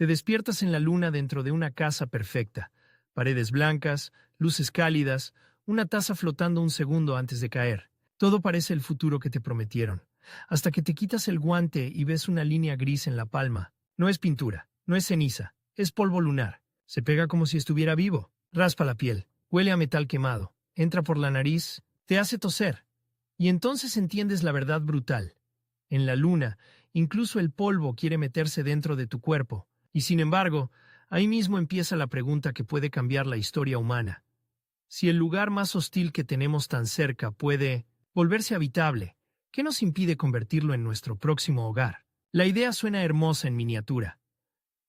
Te despiertas en la luna dentro de una casa perfecta. Paredes blancas, luces cálidas, una taza flotando un segundo antes de caer. Todo parece el futuro que te prometieron. Hasta que te quitas el guante y ves una línea gris en la palma. No es pintura, no es ceniza, es polvo lunar. Se pega como si estuviera vivo. Raspa la piel, huele a metal quemado, entra por la nariz, te hace toser. Y entonces entiendes la verdad brutal. En la luna, incluso el polvo quiere meterse dentro de tu cuerpo. Y sin embargo, ahí mismo empieza la pregunta que puede cambiar la historia humana. Si el lugar más hostil que tenemos tan cerca puede volverse habitable, ¿qué nos impide convertirlo en nuestro próximo hogar? La idea suena hermosa en miniatura.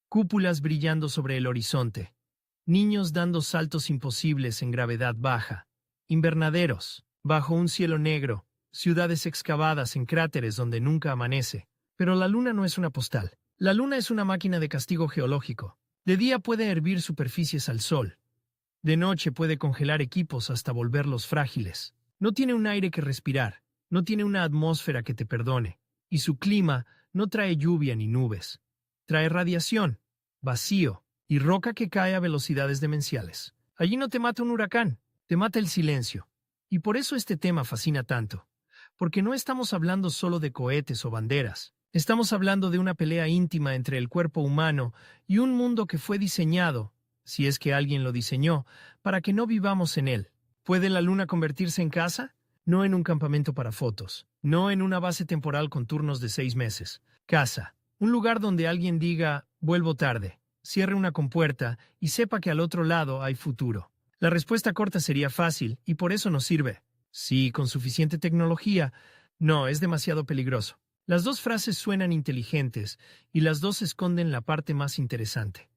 Cúpulas brillando sobre el horizonte. Niños dando saltos imposibles en gravedad baja. Invernaderos, bajo un cielo negro. Ciudades excavadas en cráteres donde nunca amanece. Pero la luna no es una postal. La luna es una máquina de castigo geológico. De día puede hervir superficies al sol. De noche puede congelar equipos hasta volverlos frágiles. No tiene un aire que respirar. No tiene una atmósfera que te perdone. Y su clima no trae lluvia ni nubes. Trae radiación, vacío y roca que cae a velocidades demenciales. Allí no te mata un huracán, te mata el silencio. Y por eso este tema fascina tanto. Porque no estamos hablando solo de cohetes o banderas. Estamos hablando de una pelea íntima entre el cuerpo humano y un mundo que fue diseñado, si es que alguien lo diseñó, para que no vivamos en él. ¿Puede la luna convertirse en casa? No en un campamento para fotos, no en una base temporal con turnos de 6 meses. Casa, un lugar donde alguien diga, vuelvo tarde, cierre una compuerta y sepa que al otro lado hay futuro. La respuesta corta sería fácil y por eso nos sirve. Sí, con suficiente tecnología. No, es demasiado peligroso. Las dos frases suenan inteligentes y las dos esconden la parte más interesante.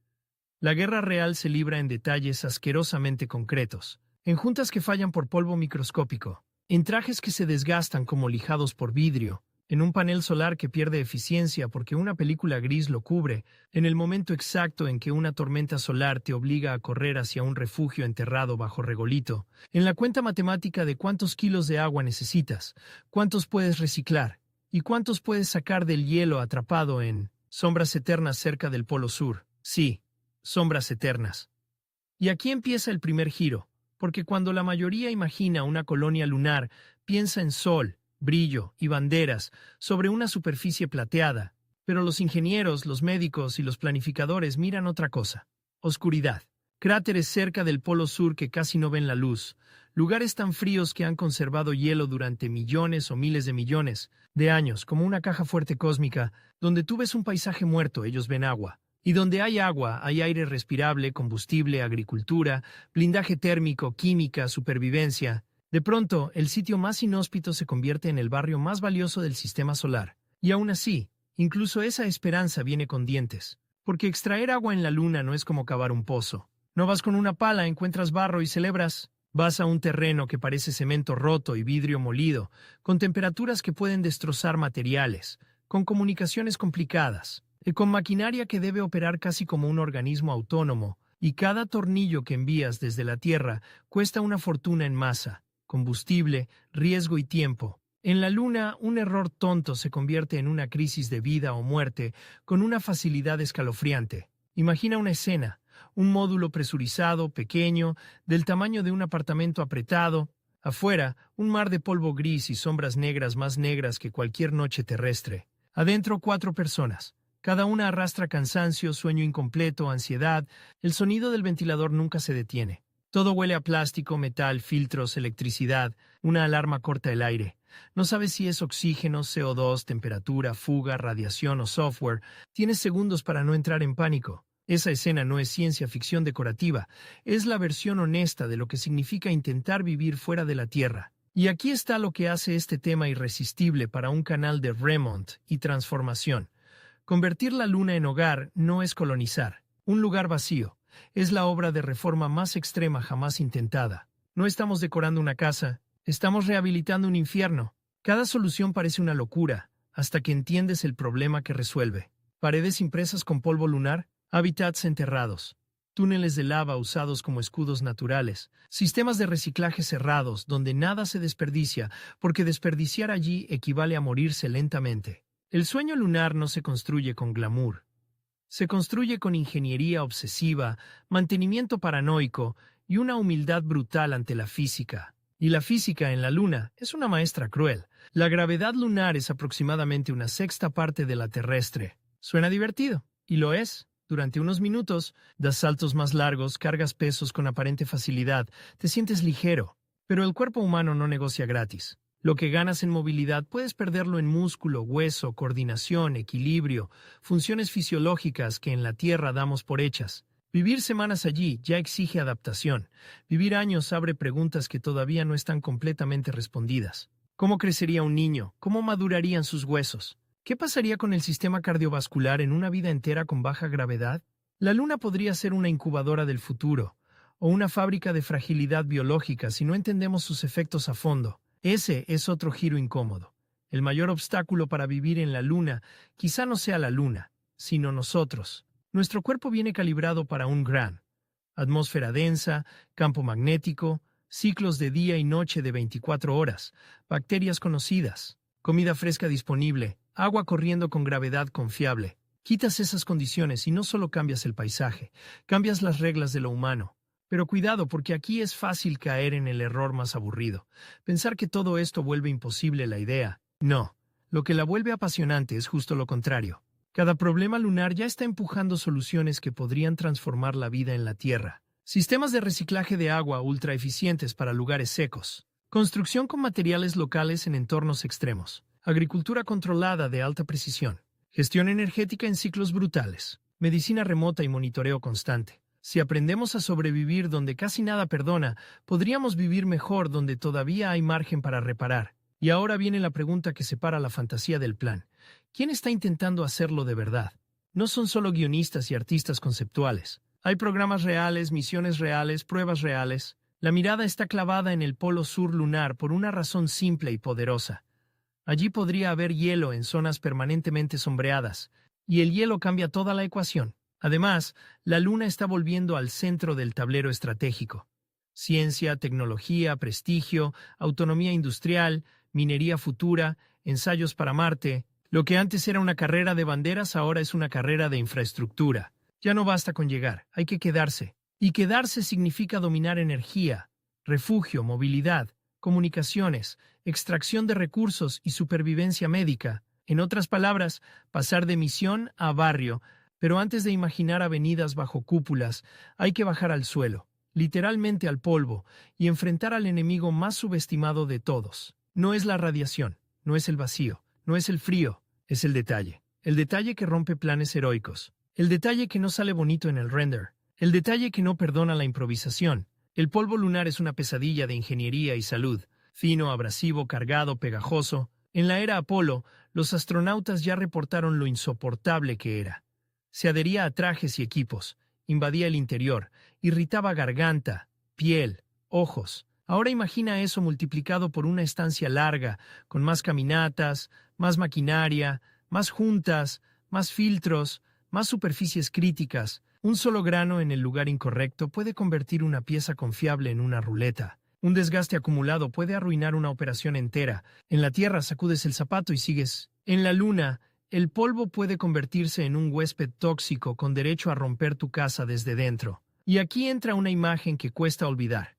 La guerra real se libra en detalles asquerosamente concretos, en juntas que fallan por polvo microscópico, en trajes que se desgastan como lijados por vidrio, en un panel solar que pierde eficiencia porque una película gris lo cubre, en el momento exacto en que una tormenta solar te obliga a correr hacia un refugio enterrado bajo regolito, en la cuenta matemática de cuántos kilos de agua necesitas, cuántos puedes reciclar, y cuántos puedes sacar del hielo atrapado en sombras eternas cerca del Polo Sur. Sí, sombras eternas. Y aquí empieza el primer giro, porque cuando la mayoría imagina una colonia lunar, piensa en sol, brillo y banderas sobre una superficie plateada, pero los ingenieros, los médicos y los planificadores miran otra cosa. Oscuridad. Cráteres cerca del Polo Sur que casi no ven la luz, lugares tan fríos que han conservado hielo durante millones o miles de millones de años, como una caja fuerte cósmica, donde tú ves un paisaje muerto, ellos ven agua. Y donde hay agua, hay aire respirable, combustible, agricultura, blindaje térmico, química, supervivencia. De pronto, el sitio más inhóspito se convierte en el barrio más valioso del sistema solar. Y aún así, incluso esa esperanza viene con dientes. Porque extraer agua en la luna no es como cavar un pozo. No vas con una pala, encuentras barro y celebras. Vas a un terreno que parece cemento roto y vidrio molido, con temperaturas que pueden destrozar materiales, con comunicaciones complicadas, y con maquinaria que debe operar casi como un organismo autónomo, y cada tornillo que envías desde la Tierra cuesta una fortuna en masa, combustible, riesgo y tiempo. En la Luna, un error tonto se convierte en una crisis de vida o muerte con una facilidad escalofriante. Imagina una escena. Un módulo presurizado, pequeño, del tamaño de un apartamento apretado. Afuera, un mar de polvo gris y sombras negras más negras que cualquier noche terrestre. Adentro, 4 personas. Cada una arrastra cansancio, sueño incompleto, ansiedad. El sonido del ventilador nunca se detiene. Todo huele a plástico, metal, filtros, electricidad. Una alarma corta el aire. No sabes si es oxígeno, CO2, temperatura, fuga, radiación o software. Tienes segundos para no entrar en pánico. Esa escena no es ciencia ficción decorativa, es la versión honesta de lo que significa intentar vivir fuera de la Tierra. Y aquí está lo que hace este tema irresistible para un canal de remont y transformación. Convertir la Luna en hogar no es colonizar. Un lugar vacío. Es la obra de reforma más extrema jamás intentada. No estamos decorando una casa, estamos rehabilitando un infierno. Cada solución parece una locura, hasta que entiendes el problema que resuelve. Paredes impresas con polvo lunar, hábitats enterrados, túneles de lava usados como escudos naturales, sistemas de reciclaje cerrados donde nada se desperdicia, porque desperdiciar allí equivale a morirse lentamente. El sueño lunar no se construye con glamour. Se construye con ingeniería obsesiva, mantenimiento paranoico y una humildad brutal ante la física. Y la física en la Luna es una maestra cruel. La gravedad lunar es aproximadamente una sexta parte de la terrestre. Suena divertido, y lo es. Durante unos minutos, das saltos más largos, cargas pesos con aparente facilidad, te sientes ligero. Pero el cuerpo humano no negocia gratis. Lo que ganas en movilidad puedes perderlo en músculo, hueso, coordinación, equilibrio, funciones fisiológicas que en la Tierra damos por hechas. Vivir semanas allí ya exige adaptación. Vivir años abre preguntas que todavía no están completamente respondidas. ¿Cómo crecería un niño? ¿Cómo madurarían sus huesos? ¿Qué pasaría con el sistema cardiovascular en una vida entera con baja gravedad? La Luna podría ser una incubadora del futuro, o una fábrica de fragilidad biológica si no entendemos sus efectos a fondo. Ese es otro giro incómodo. El mayor obstáculo para vivir en la Luna quizá no sea la Luna, sino nosotros. Nuestro cuerpo viene calibrado para un gran atmósfera densa, campo magnético, ciclos de día y noche de 24 horas, bacterias conocidas, comida fresca disponible, agua corriendo con gravedad confiable. Quitas esas condiciones y no solo cambias el paisaje, cambias las reglas de lo humano. Pero cuidado, porque aquí es fácil caer en el error más aburrido. Pensar que todo esto vuelve imposible la idea. No, lo que la vuelve apasionante es justo lo contrario. Cada problema lunar ya está empujando soluciones que podrían transformar la vida en la Tierra. Sistemas de reciclaje de agua ultra eficientes para lugares secos. Construcción con materiales locales en entornos extremos. Agricultura controlada de alta precisión. Gestión energética en ciclos brutales. Medicina remota y monitoreo constante. Si aprendemos a sobrevivir donde casi nada perdona, podríamos vivir mejor donde todavía hay margen para reparar. Y ahora viene la pregunta que separa la fantasía del plan. ¿Quién está intentando hacerlo de verdad? No son solo guionistas y artistas conceptuales. Hay programas reales, misiones reales, pruebas reales. La mirada está clavada en el polo sur lunar por una razón simple y poderosa. Allí podría haber hielo en zonas permanentemente sombreadas, y el hielo cambia toda la ecuación. Además, la Luna está volviendo al centro del tablero estratégico. Ciencia, tecnología, prestigio, autonomía industrial, minería futura, ensayos para Marte. Lo que antes era una carrera de banderas ahora es una carrera de infraestructura. Ya no basta con llegar, hay que quedarse. Y quedarse significa dominar energía, refugio, movilidad, comunicaciones, extracción de recursos y supervivencia médica. En otras palabras, pasar de misión a barrio. Pero antes de imaginar avenidas bajo cúpulas, hay que bajar al suelo, literalmente al polvo, y enfrentar al enemigo más subestimado de todos. No es la radiación, no es el vacío, no es el frío, es el detalle. El detalle que rompe planes heroicos. El detalle que no sale bonito en el render. El detalle que no perdona la improvisación. El polvo lunar es una pesadilla de ingeniería y salud. Fino, abrasivo, cargado, pegajoso. En la era Apolo, los astronautas ya reportaron lo insoportable que era. Se adhería a trajes y equipos, invadía el interior, irritaba garganta, piel, ojos. Ahora imagina eso multiplicado por una estancia larga, con más caminatas, más maquinaria, más juntas, más filtros, más superficies críticas. Un solo grano en el lugar incorrecto puede convertir una pieza confiable en una ruleta. Un desgaste acumulado puede arruinar una operación entera. En la Tierra sacudes el zapato y sigues. En la Luna, el polvo puede convertirse en un huésped tóxico con derecho a romper tu casa desde dentro. Y aquí entra una imagen que cuesta olvidar.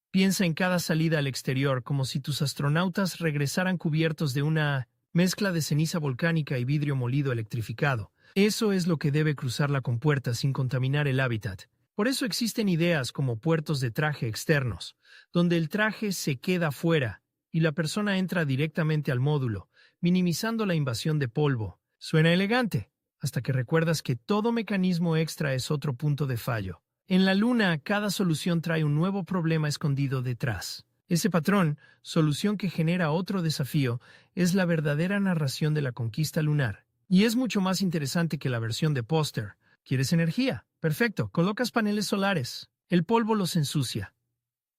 Piensa en cada salida al exterior como si tus astronautas regresaran cubiertos de una mezcla de ceniza volcánica y vidrio molido electrificado. Eso es lo que debe cruzar la compuerta sin contaminar el hábitat. Por eso existen ideas como puertos de traje externos, donde el traje se queda fuera y la persona entra directamente al módulo, minimizando la invasión de polvo. Suena elegante, hasta que recuerdas que todo mecanismo extra es otro punto de fallo. En la Luna, cada solución trae un nuevo problema escondido detrás. Ese patrón, solución que genera otro desafío, es la verdadera narración de la conquista lunar. Y es mucho más interesante que la versión de póster. ¿Quieres energía? Perfecto, colocas paneles solares. El polvo los ensucia.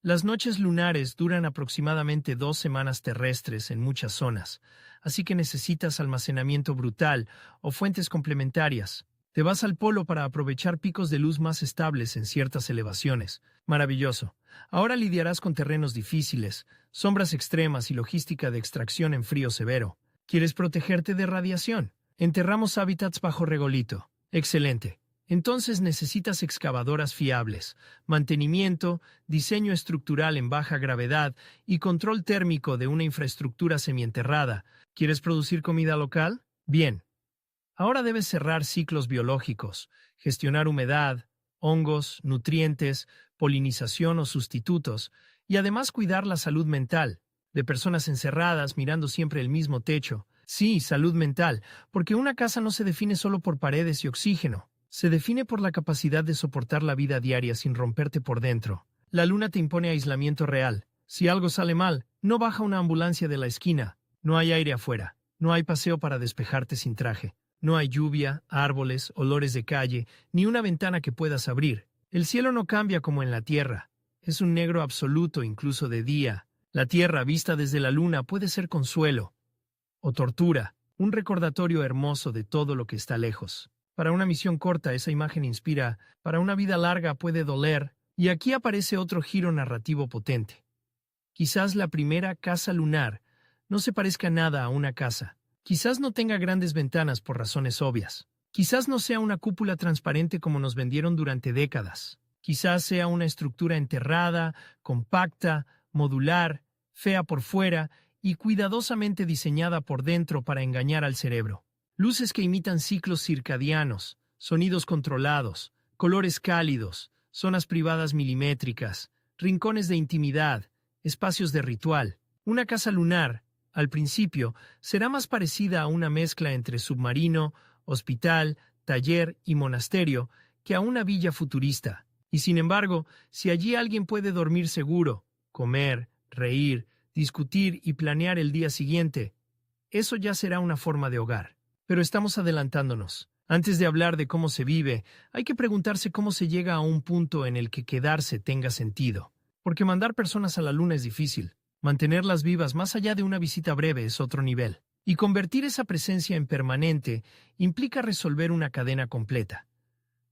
Las noches lunares duran aproximadamente 2 semanas terrestres en muchas zonas, así que necesitas almacenamiento brutal o fuentes complementarias. Te vas al polo para aprovechar picos de luz más estables en ciertas elevaciones. Maravilloso. Ahora lidiarás con terrenos difíciles, sombras extremas y logística de extracción en frío severo. ¿Quieres protegerte de radiación? Enterramos hábitats bajo regolito. Excelente. Entonces necesitas excavadoras fiables, mantenimiento, diseño estructural en baja gravedad y control térmico de una infraestructura semienterrada. ¿Quieres producir comida local? Bien. Ahora debes cerrar ciclos biológicos, gestionar humedad, hongos, nutrientes, polinización o sustitutos, y además cuidar la salud mental, de personas encerradas mirando siempre el mismo techo. Sí, salud mental, porque una casa no se define solo por paredes y oxígeno. Se define por la capacidad de soportar la vida diaria sin romperte por dentro. La luna te impone aislamiento real. Si algo sale mal, no baja una ambulancia de la esquina. No hay aire afuera. No hay paseo para despejarte sin traje. No hay lluvia, árboles, olores de calle, ni una ventana que puedas abrir. El cielo no cambia como en la tierra. Es un negro absoluto incluso de día. La tierra vista desde la luna puede ser consuelo o tortura, un recordatorio hermoso de todo lo que está lejos. Para una misión corta esa imagen inspira, para una vida larga puede doler, y aquí aparece otro giro narrativo potente. Quizás la primera casa lunar no se parezca nada a una casa. Quizás no tenga grandes ventanas por razones obvias. Quizás no sea una cúpula transparente como nos vendieron durante décadas. Quizás sea una estructura enterrada, compacta, modular, fea por fuera y cuidadosamente diseñada por dentro para engañar al cerebro. Luces que imitan ciclos circadianos, sonidos controlados, colores cálidos, zonas privadas milimétricas, rincones de intimidad, espacios de ritual. Una casa lunar, al principio, será más parecida a una mezcla entre submarino, hospital, taller y monasterio que a una villa futurista. Y sin embargo, si allí alguien puede dormir seguro, comer, reír, discutir y planear el día siguiente, eso ya será una forma de hogar. Pero estamos adelantándonos. Antes de hablar de cómo se vive, hay que preguntarse cómo se llega a un punto en el que quedarse tenga sentido. Porque mandar personas a la luna es difícil. Mantenerlas vivas más allá de una visita breve es otro nivel. Y convertir esa presencia en permanente implica resolver una cadena completa.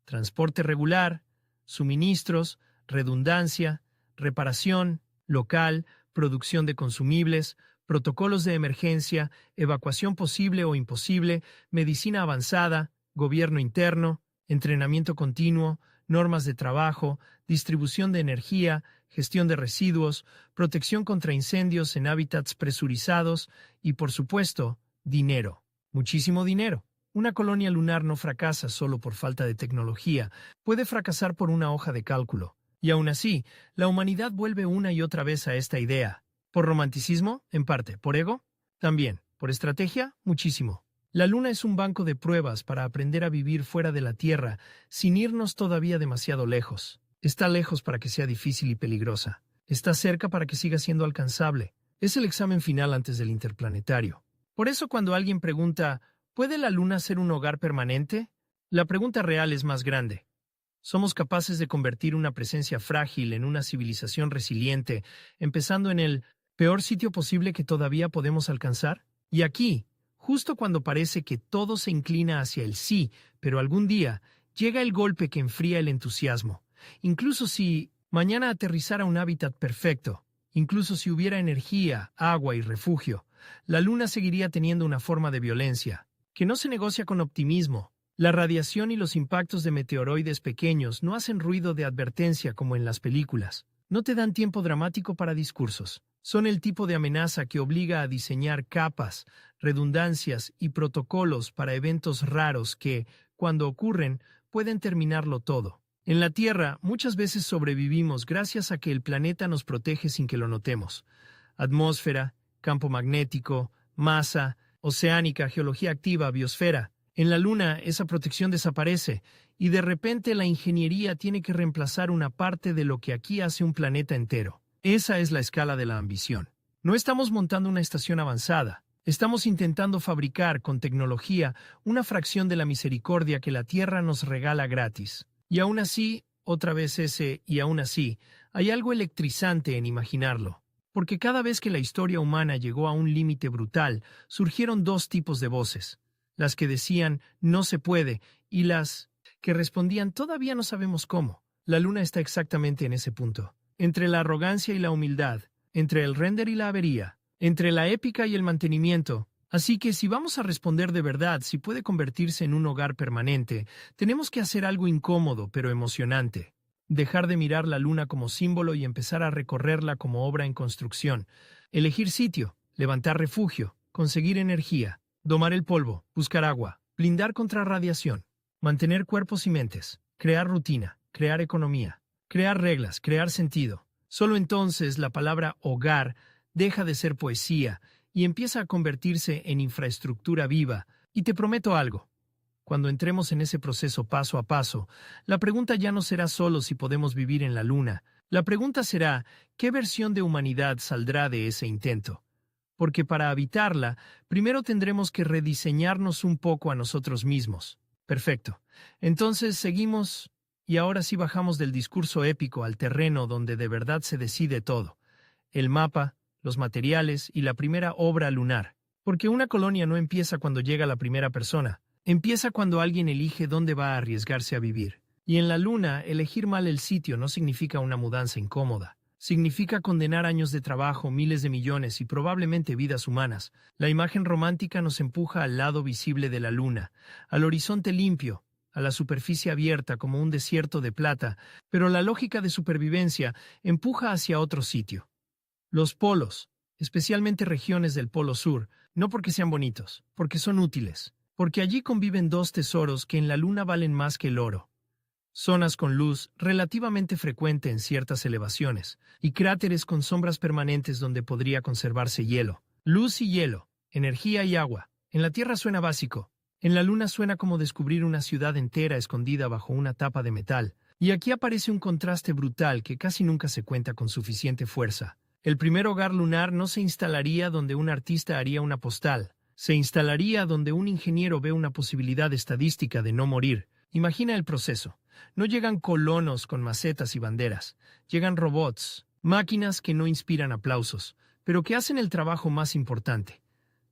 Transporte regular, suministros, redundancia, reparación, local, producción de consumibles, protocolos de emergencia, evacuación posible o imposible, medicina avanzada, gobierno interno, entrenamiento continuo, normas de trabajo, distribución de energía, gestión de residuos, protección contra incendios en hábitats presurizados y, por supuesto, dinero. Muchísimo dinero. Una colonia lunar no fracasa solo por falta de tecnología, puede fracasar por una hoja de cálculo. Y aún así, la humanidad vuelve una y otra vez a esta idea. ¿Por romanticismo? En parte. ¿Por ego? También. ¿Por estrategia? Muchísimo. La luna es un banco de pruebas para aprender a vivir fuera de la Tierra sin irnos todavía demasiado lejos. Está lejos para que sea difícil y peligrosa. Está cerca para que siga siendo alcanzable. Es el examen final antes del interplanetario. Por eso cuando alguien pregunta, ¿puede la luna ser un hogar permanente? La pregunta real es más grande. ¿Somos capaces de convertir una presencia frágil en una civilización resiliente, empezando en el peor sitio posible que todavía podemos alcanzar? Y aquí, justo cuando parece que todo se inclina hacia el sí, pero algún día llega el golpe que enfría el entusiasmo. Incluso si mañana aterrizara un hábitat perfecto, incluso si hubiera energía, agua y refugio, la luna seguiría teniendo una forma de violencia, que no se negocia con optimismo. La radiación y los impactos de meteoroides pequeños no hacen ruido de advertencia como en las películas. No te dan tiempo dramático para discursos. Son el tipo de amenaza que obliga a diseñar capas, redundancias y protocolos para eventos raros que, cuando ocurren, pueden terminarlo todo. En la Tierra, muchas veces sobrevivimos gracias a que el planeta nos protege sin que lo notemos. Atmósfera, campo magnético, masa, oceánica, geología activa, biosfera. En la Luna, esa protección desaparece, y de repente la ingeniería tiene que reemplazar una parte de lo que aquí hace un planeta entero. Esa es la escala de la ambición. No estamos montando una estación avanzada. Estamos intentando fabricar con tecnología una fracción de la misericordia que la Tierra nos regala gratis. Y aún así, otra vez y aún así, hay algo electrizante en imaginarlo. Porque cada vez que la historia humana llegó a un límite brutal, surgieron dos tipos de voces. Las que decían no se puede y las que respondían todavía no sabemos cómo. La luna está exactamente en ese punto. Entre la arrogancia y la humildad, entre el render y la avería, entre la épica y el mantenimiento, Así que si vamos a responder de verdad si puede convertirse en un hogar permanente, tenemos que hacer algo incómodo pero emocionante. Dejar de mirar la luna como símbolo y empezar a recorrerla como obra en construcción. Elegir sitio, levantar refugio, conseguir energía, domar el polvo, buscar agua, blindar contra radiación, mantener cuerpos y mentes, crear rutina, crear economía, crear reglas, crear sentido. Solo entonces la palabra hogar deja de ser poesía y empieza a convertirse en infraestructura viva. Y te prometo algo. Cuando entremos en ese proceso paso a paso, la pregunta ya no será solo si podemos vivir en la luna. La pregunta será, ¿qué versión de humanidad saldrá de ese intento? Porque para habitarla, primero tendremos que rediseñarnos un poco a nosotros mismos. Perfecto. Entonces seguimos y ahora sí bajamos del discurso épico al terreno donde de verdad se decide todo. El mapa, los materiales y la primera obra lunar. Porque una colonia no empieza cuando llega la primera persona. Empieza cuando alguien elige dónde va a arriesgarse a vivir. Y en la luna, elegir mal el sitio no significa una mudanza incómoda. Significa condenar años de trabajo, miles de millones y probablemente vidas humanas. La imagen romántica nos empuja al lado visible de la luna, al horizonte limpio, a la superficie abierta como un desierto de plata, pero la lógica de supervivencia empuja hacia otro sitio. Los polos, especialmente regiones del Polo Sur, no porque sean bonitos, porque son útiles, porque allí conviven dos tesoros que en la luna valen más que el oro. Zonas con luz relativamente frecuente en ciertas elevaciones, y cráteres con sombras permanentes donde podría conservarse hielo. Luz y hielo, energía y agua. En la Tierra suena básico. En la luna suena como descubrir una ciudad entera escondida bajo una tapa de metal. Y aquí aparece un contraste brutal que casi nunca se cuenta con suficiente fuerza. El primer hogar lunar no se instalaría donde un artista haría una postal. Se instalaría donde un ingeniero ve una posibilidad estadística de no morir. Imagina el proceso. No llegan colonos con macetas y banderas. Llegan robots, máquinas que no inspiran aplausos, pero que hacen el trabajo más importante.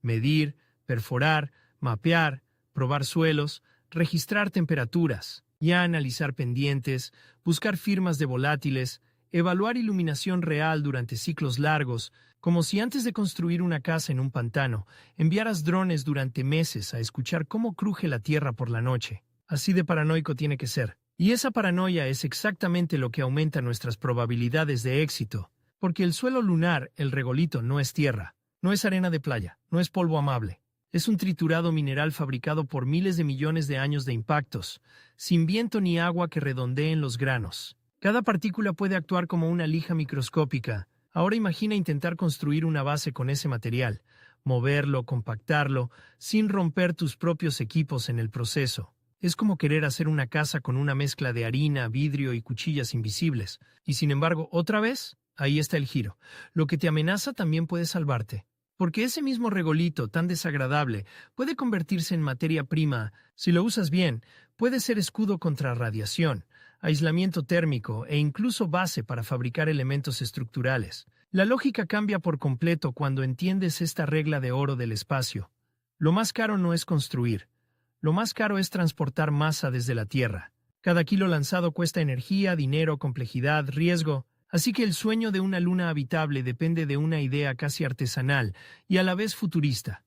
Medir, perforar, mapear, probar suelos, registrar temperaturas, ya analizar pendientes, buscar firmas de volátiles, evaluar iluminación real durante ciclos largos, como si antes de construir una casa en un pantano, enviaras drones durante meses a escuchar cómo cruje la tierra por la noche. Así de paranoico tiene que ser. Y esa paranoia es exactamente lo que aumenta nuestras probabilidades de éxito, porque el suelo lunar, el regolito, no es tierra, no es arena de playa, no es polvo amable. Es un triturado mineral fabricado por miles de millones de años de impactos, sin viento ni agua que redondeen los granos. Cada partícula puede actuar como una lija microscópica. Ahora imagina intentar construir una base con ese material, moverlo, compactarlo, sin romper tus propios equipos en el proceso. Es como querer hacer una casa con una mezcla de harina, vidrio y cuchillas invisibles. Y sin embargo, otra vez, ahí está el giro. Lo que te amenaza también puede salvarte. Porque ese mismo regolito tan desagradable puede convertirse en materia prima. Si lo usas bien, puede ser escudo contra radiación, aislamiento térmico e incluso base para fabricar elementos estructurales. La lógica cambia por completo cuando entiendes esta regla de oro del espacio. Lo más caro no es construir. Lo más caro es transportar masa desde la Tierra. Cada kilo lanzado cuesta energía, dinero, complejidad, riesgo. Así que el sueño de una luna habitable depende de una idea casi artesanal y a la vez futurista.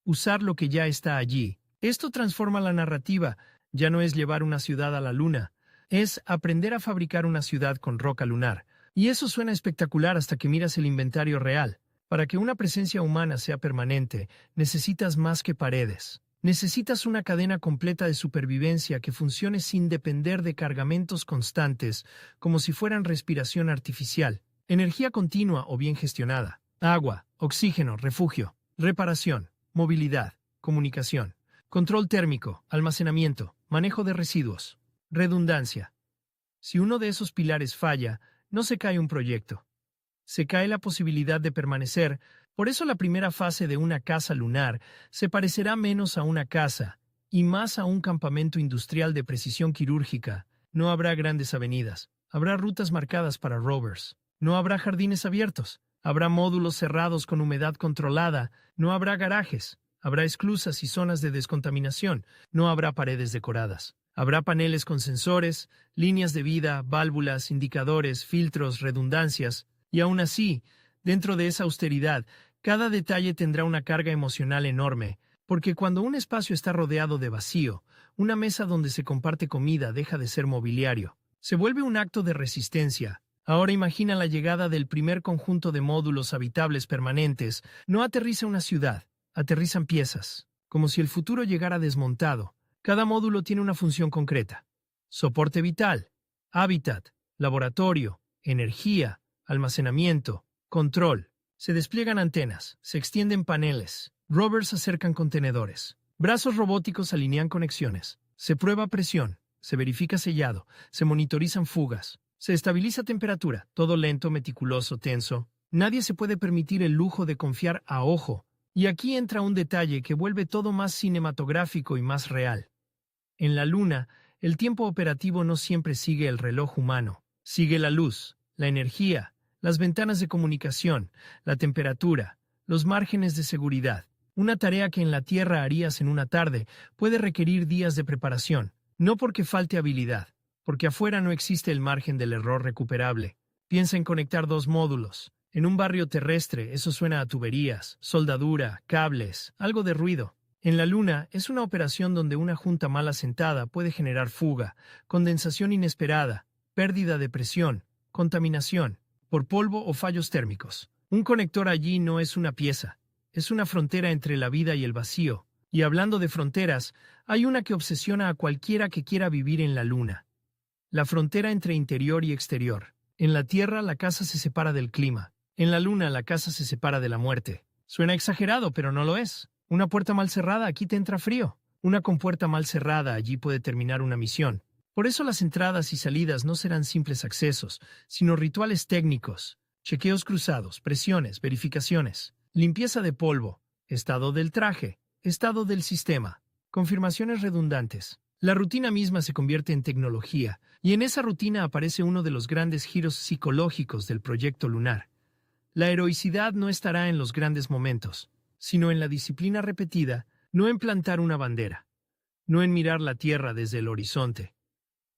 Usar lo que ya está allí. Esto transforma la narrativa. Ya no es llevar una ciudad a la luna. Es aprender a fabricar una ciudad con roca lunar. Y eso suena espectacular hasta que miras el inventario real. Para que una presencia humana sea permanente, necesitas más que paredes. Necesitas una cadena completa de supervivencia que funcione sin depender de cargamentos constantes, como si fueran respiración artificial, energía continua o bien gestionada, agua, oxígeno, refugio, reparación, movilidad, comunicación, control térmico, almacenamiento, manejo de residuos, redundancia. Si uno de esos pilares falla, no se cae un proyecto. Se cae la posibilidad de permanecer. Por eso la primera fase de una casa lunar se parecerá menos a una casa y más a un campamento industrial de precisión quirúrgica. No habrá grandes avenidas, habrá rutas marcadas para rovers. No habrá jardines abiertos, habrá módulos cerrados con humedad controlada, no habrá garajes, habrá esclusas y zonas de descontaminación, no habrá paredes decoradas. Habrá paneles con sensores, líneas de vida, válvulas, indicadores, filtros, redundancias, y aún así, dentro de esa austeridad, Cada detalle tendrá una carga emocional enorme, porque cuando un espacio está rodeado de vacío, una mesa donde se comparte comida deja de ser mobiliario. Se vuelve un acto de resistencia. Ahora imagina la llegada del primer conjunto de módulos habitables permanentes. No aterriza una ciudad, aterrizan piezas, como si el futuro llegara desmontado. Cada módulo tiene una función concreta. Soporte vital, hábitat, laboratorio, energía, almacenamiento, control. Se despliegan antenas, se extienden paneles, rovers acercan contenedores, brazos robóticos alinean conexiones, se prueba presión, se verifica sellado, se monitorizan fugas, se estabiliza temperatura, todo lento, meticuloso, tenso. Nadie se puede permitir el lujo de confiar a ojo. Y aquí entra un detalle que vuelve todo más cinematográfico y más real. En la Luna, el tiempo operativo no siempre sigue el reloj humano. Sigue la luz, la energía, las ventanas de comunicación, la temperatura, los márgenes de seguridad. Una tarea que en la Tierra harías en una tarde puede requerir días de preparación, no porque falte habilidad, porque afuera no existe el margen del error recuperable. Piensa en conectar dos módulos. En un barrio terrestre, eso suena a tuberías, soldadura, cables, algo de ruido. En la Luna, es una operación donde una junta mal asentada puede generar fuga, condensación inesperada, pérdida de presión, contaminación, por polvo o fallos térmicos. Un conector allí no es una pieza, es una frontera entre la vida y el vacío. Y hablando de fronteras, hay una que obsesiona a cualquiera que quiera vivir en la Luna. La frontera entre interior y exterior. En la Tierra, la casa se separa del clima. En la Luna, la casa se separa de la muerte. Suena exagerado, pero no lo es. Una puerta mal cerrada aquí te entra frío. Una compuerta mal cerrada allí puede terminar una misión. Por eso las entradas y salidas no serán simples accesos, sino rituales técnicos, chequeos cruzados, presiones, verificaciones, limpieza de polvo, estado del traje, estado del sistema, confirmaciones redundantes. La rutina misma se convierte en tecnología, y en esa rutina aparece uno de los grandes giros psicológicos del proyecto lunar. La heroicidad no estará en los grandes momentos, sino en la disciplina repetida, no en plantar una bandera, no en mirar la Tierra desde el horizonte,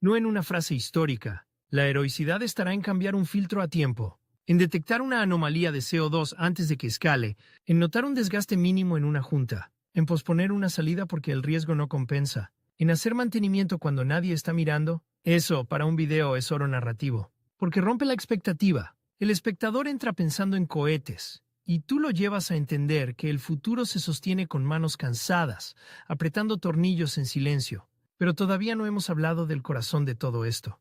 no en una frase histórica. La heroicidad estará en cambiar un filtro a tiempo, en detectar una anomalía de CO2 antes de que escale, en notar un desgaste mínimo en una junta, en posponer una salida porque el riesgo no compensa, en hacer mantenimiento cuando nadie está mirando. Eso, para un video, es oro narrativo, porque rompe la expectativa. El espectador entra pensando en cohetes, y tú lo llevas a entender que el futuro se sostiene con manos cansadas, apretando tornillos en silencio. Pero todavía no hemos hablado del corazón de todo esto.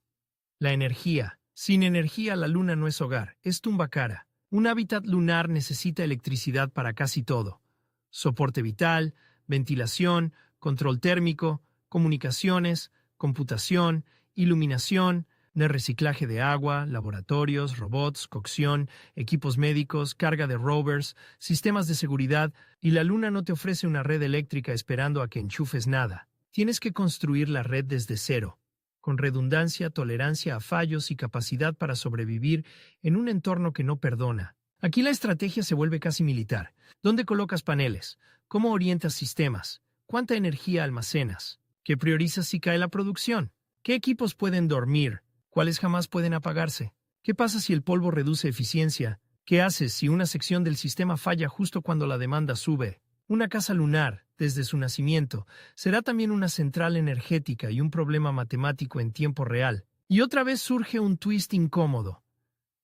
La energía. Sin energía, la Luna no es hogar, es tumba cara. Un hábitat lunar necesita electricidad para casi todo. Soporte vital, ventilación, control térmico, comunicaciones, computación, iluminación, de reciclaje de agua, laboratorios, robots, cocción, equipos médicos, carga de rovers, sistemas de seguridad, y la Luna no te ofrece una red eléctrica esperando a que enchufes nada. Tienes que construir la red desde cero, con redundancia, tolerancia a fallos y capacidad para sobrevivir en un entorno que no perdona. Aquí la estrategia se vuelve casi militar. ¿Dónde colocas paneles? ¿Cómo orientas sistemas? ¿Cuánta energía almacenas? ¿Qué priorizas si cae la producción? ¿Qué equipos pueden dormir? ¿Cuáles jamás pueden apagarse? ¿Qué pasa si el polvo reduce eficiencia? ¿Qué haces si una sección del sistema falla justo cuando la demanda sube? Una casa lunar, desde su nacimiento, será también una central energética y un problema matemático en tiempo real. Y otra vez surge un twist incómodo.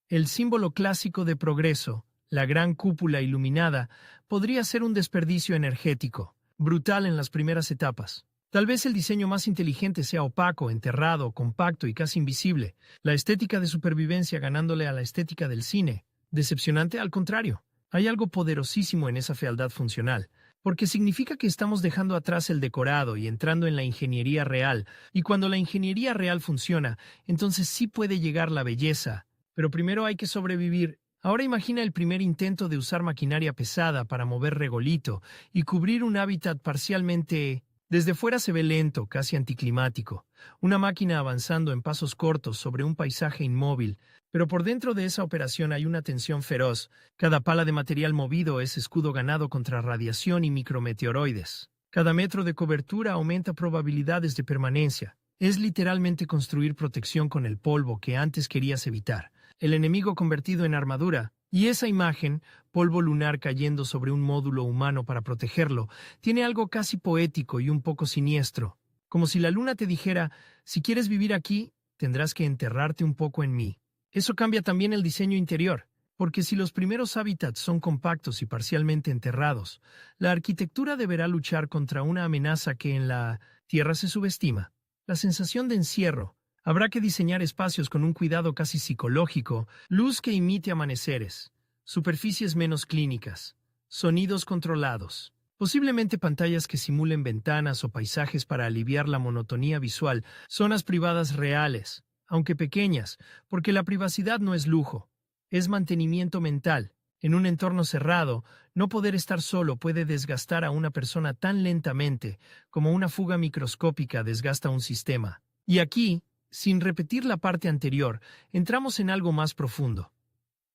El símbolo clásico de progreso, la gran cúpula iluminada, podría ser un desperdicio energético, brutal en las primeras etapas. Tal vez el diseño más inteligente sea opaco, enterrado, compacto y casi invisible, la estética de supervivencia ganándole a la estética del cine. Decepcionante, al contrario. Hay algo poderosísimo en esa fealdad funcional, porque significa que estamos dejando atrás el decorado y entrando en la ingeniería real, y cuando la ingeniería real funciona, entonces sí puede llegar la belleza. Pero primero hay que sobrevivir. Ahora imagina el primer intento de usar maquinaria pesada para mover regolito y cubrir un hábitat parcialmente. Desde fuera se ve lento, casi anticlimático, una máquina avanzando en pasos cortos sobre un paisaje inmóvil, pero por dentro de esa operación hay una tensión feroz. Cada pala de material movido es escudo ganado contra radiación y micrometeoroides. Cada metro de cobertura aumenta probabilidades de permanencia. Es literalmente construir protección con el polvo que antes querías evitar. El enemigo convertido en armadura. Y esa imagen, polvo lunar cayendo sobre un módulo humano para protegerlo, tiene algo casi poético y un poco siniestro, como si la luna te dijera, si quieres vivir aquí, tendrás que enterrarte un poco en mí. Eso cambia también el diseño interior, porque si los primeros hábitats son compactos y parcialmente enterrados, la arquitectura deberá luchar contra una amenaza que en la Tierra se subestima, la sensación de encierro. Habrá que diseñar espacios con un cuidado casi psicológico, luz que imite amaneceres, superficies menos clínicas, sonidos controlados, posiblemente pantallas que simulen ventanas o paisajes para aliviar la monotonía visual, zonas privadas reales, aunque pequeñas, porque la privacidad no es lujo, es mantenimiento mental. En un entorno cerrado, no poder estar solo puede desgastar a una persona tan lentamente como una fuga microscópica desgasta un sistema. Y aquí, sin repetir la parte anterior, entramos en algo más profundo.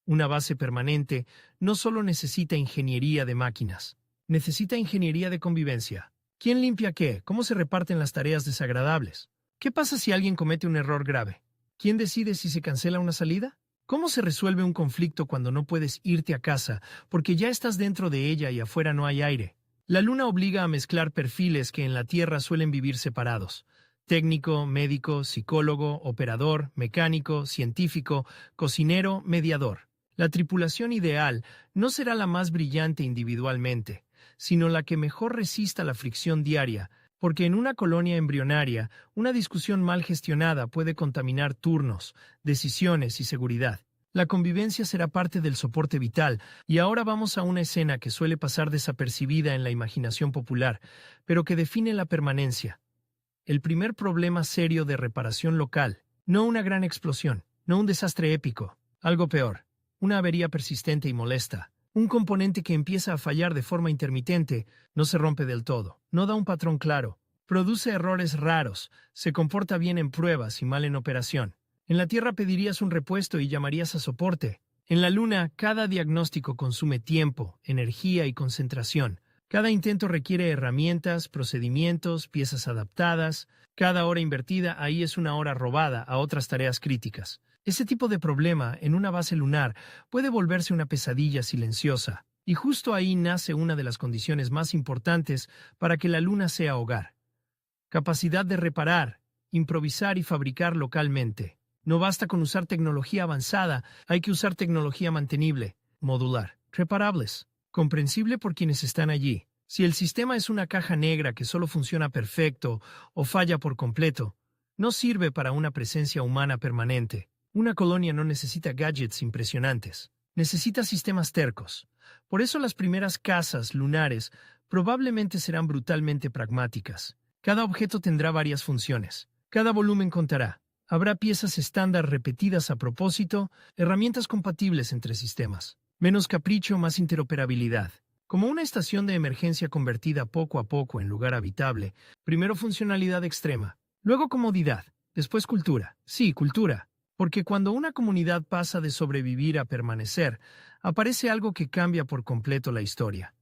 Una base permanente no solo necesita ingeniería de máquinas, necesita ingeniería de convivencia. ¿Quién limpia qué? ¿Cómo se reparten las tareas desagradables? ¿Qué pasa si alguien comete un error grave? ¿Quién decide si se cancela una salida? ¿Cómo se resuelve un conflicto cuando no puedes irte a casa porque ya estás dentro de ella y afuera no hay aire? La luna obliga a mezclar perfiles que en la Tierra suelen vivir separados. Técnico, médico, psicólogo, operador, mecánico, científico, cocinero, mediador. La tripulación ideal no será la más brillante individualmente, sino la que mejor resista la fricción diaria, porque en una colonia embrionaria, una discusión mal gestionada puede contaminar turnos, decisiones y seguridad. La convivencia será parte del soporte vital, y ahora vamos a una escena que suele pasar desapercibida en la imaginación popular, pero que define la permanencia. El primer problema serio de reparación local, no una gran explosión, no un desastre épico, algo peor, una avería persistente y molesta, un componente que empieza a fallar de forma intermitente, no se rompe del todo, no da un patrón claro, produce errores raros, se comporta bien en pruebas y mal en operación. En la Tierra pedirías un repuesto y llamarías a soporte. En la Luna, cada diagnóstico consume tiempo, energía y concentración. Cada intento requiere herramientas, procedimientos, piezas adaptadas. Cada hora invertida ahí es una hora robada a otras tareas críticas. Ese tipo de problema, en una base lunar, puede volverse una pesadilla silenciosa. Y justo ahí nace una de las condiciones más importantes para que la Luna sea hogar. Capacidad de reparar, improvisar y fabricar localmente. No basta con usar tecnología avanzada, hay que usar tecnología mantenible, modular, reparables. Comprensible por quienes están allí. Si el sistema es una caja negra que solo funciona perfecto o falla por completo, no sirve para una presencia humana permanente. Una colonia no necesita gadgets impresionantes. Necesita sistemas tercos. Por eso las primeras casas lunares probablemente serán brutalmente pragmáticas. Cada objeto tendrá varias funciones. Cada volumen contará. Habrá piezas estándar repetidas a propósito, herramientas compatibles entre sistemas. Menos capricho, más interoperabilidad. Como una estación de emergencia convertida poco a poco en lugar habitable, primero funcionalidad extrema, luego comodidad, después cultura. Sí, cultura. Porque cuando una comunidad pasa de sobrevivir a permanecer, aparece algo que cambia por completo la historia.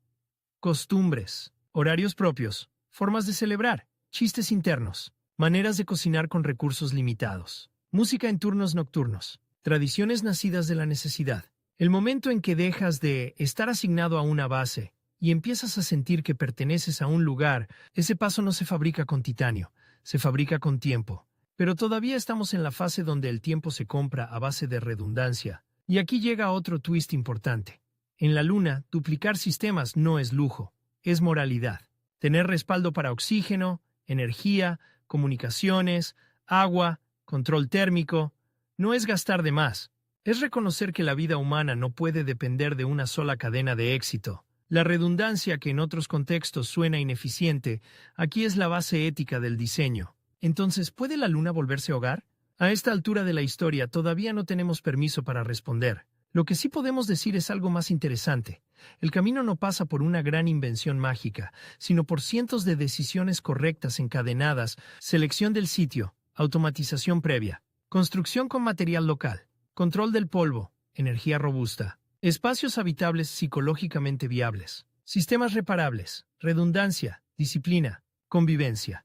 Costumbres, horarios propios, formas de celebrar, chistes internos, maneras de cocinar con recursos limitados, música en turnos nocturnos, tradiciones nacidas de la necesidad. El momento en que dejas de estar asignado a una base y empiezas a sentir que perteneces a un lugar, ese paso no se fabrica con titanio, se fabrica con tiempo. Pero todavía estamos en la fase donde el tiempo se compra a base de redundancia. Y aquí llega otro twist importante. En la Luna, duplicar sistemas no es lujo, es moralidad. Tener respaldo para oxígeno, energía, comunicaciones, agua, control térmico, no es gastar de más. Es reconocer que la vida humana no puede depender de una sola cadena de éxito. La redundancia, que en otros contextos suena ineficiente, aquí es la base ética del diseño. Entonces, ¿puede la Luna volverse hogar? A esta altura de la historia todavía no tenemos permiso para responder. Lo que sí podemos decir es algo más interesante. El camino no pasa por una gran invención mágica, sino por cientos de decisiones correctas encadenadas, selección del sitio, automatización previa, construcción con material local, control del polvo, energía robusta, espacios habitables psicológicamente viables, sistemas reparables, redundancia, disciplina, convivencia.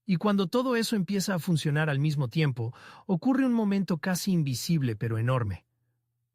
Y cuando todo eso empieza a funcionar al mismo tiempo, ocurre un momento casi invisible pero enorme.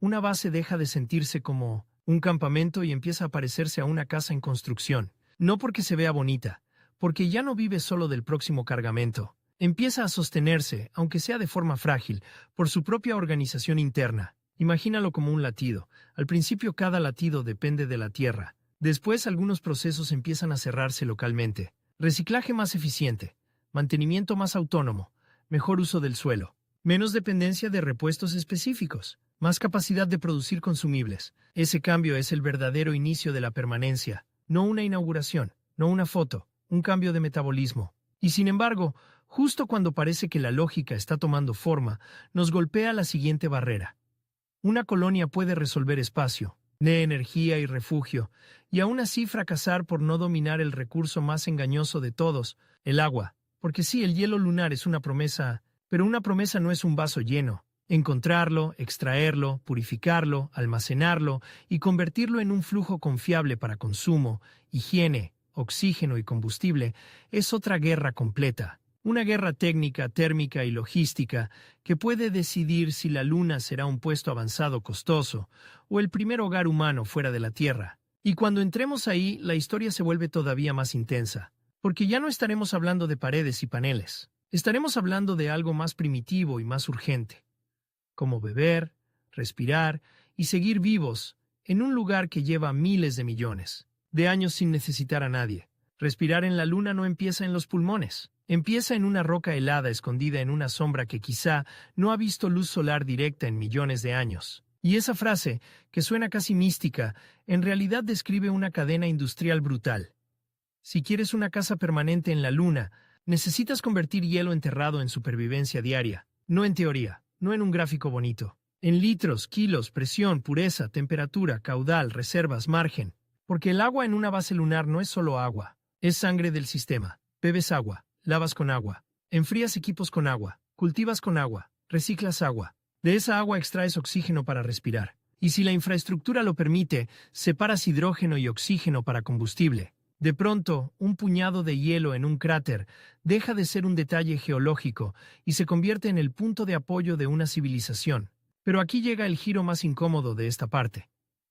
una base deja de sentirse como un campamento y empieza a parecerse a una casa en construcción. No porque se vea bonita, porque ya no vive solo del próximo cargamento. Empieza a sostenerse, aunque sea de forma frágil, por su propia organización interna. Imagínalo como un latido. Al principio cada latido depende de la tierra. Después algunos procesos empiezan a cerrarse localmente. Reciclaje más eficiente, mantenimiento más autónomo, mejor uso del suelo, menos dependencia de repuestos específicos, más capacidad de producir consumibles. Ese cambio es el verdadero inicio de la permanencia, no una inauguración, no una foto, un cambio de metabolismo. Y sin embargo, justo cuando parece que la lógica está tomando forma, nos golpea la siguiente barrera. Una colonia puede resolver espacio, de energía y refugio, y aún así fracasar por no dominar el recurso más engañoso de todos, el agua. Porque sí, el hielo lunar es una promesa, pero una promesa no es un vaso lleno. Encontrarlo, extraerlo, purificarlo, almacenarlo y convertirlo en un flujo confiable para consumo, higiene, oxígeno y combustible es otra guerra completa. Una guerra técnica, térmica y logística que puede decidir si la Luna será un puesto avanzado costoso o el primer hogar humano fuera de la Tierra. Y cuando entremos ahí, la historia se vuelve todavía más intensa, porque ya no estaremos hablando de paredes y paneles. Estaremos hablando de algo más primitivo y más urgente, como beber, respirar y seguir vivos en un lugar que lleva miles de millones de años sin necesitar a nadie. Respirar en la Luna no empieza en los pulmones. Empieza en una roca helada escondida en una sombra que quizá no ha visto luz solar directa en millones de años. Y esa frase, que suena casi mística, en realidad describe una cadena industrial brutal. Si quieres una casa permanente en la Luna, necesitas convertir hielo enterrado en supervivencia diaria. No en teoría, no en un gráfico bonito. En litros, kilos, presión, pureza, temperatura, caudal, reservas, margen. Porque el agua en una base lunar no es solo agua, es sangre del sistema. Bebes agua. Lavas con agua, enfrías equipos con agua, cultivas con agua, reciclas agua. De esa agua extraes oxígeno para respirar. Y si la infraestructura lo permite, separas hidrógeno y oxígeno para combustible. De pronto, un puñado de hielo en un cráter deja de ser un detalle geológico y se convierte en el punto de apoyo de una civilización. Pero aquí llega el giro más incómodo de esta parte.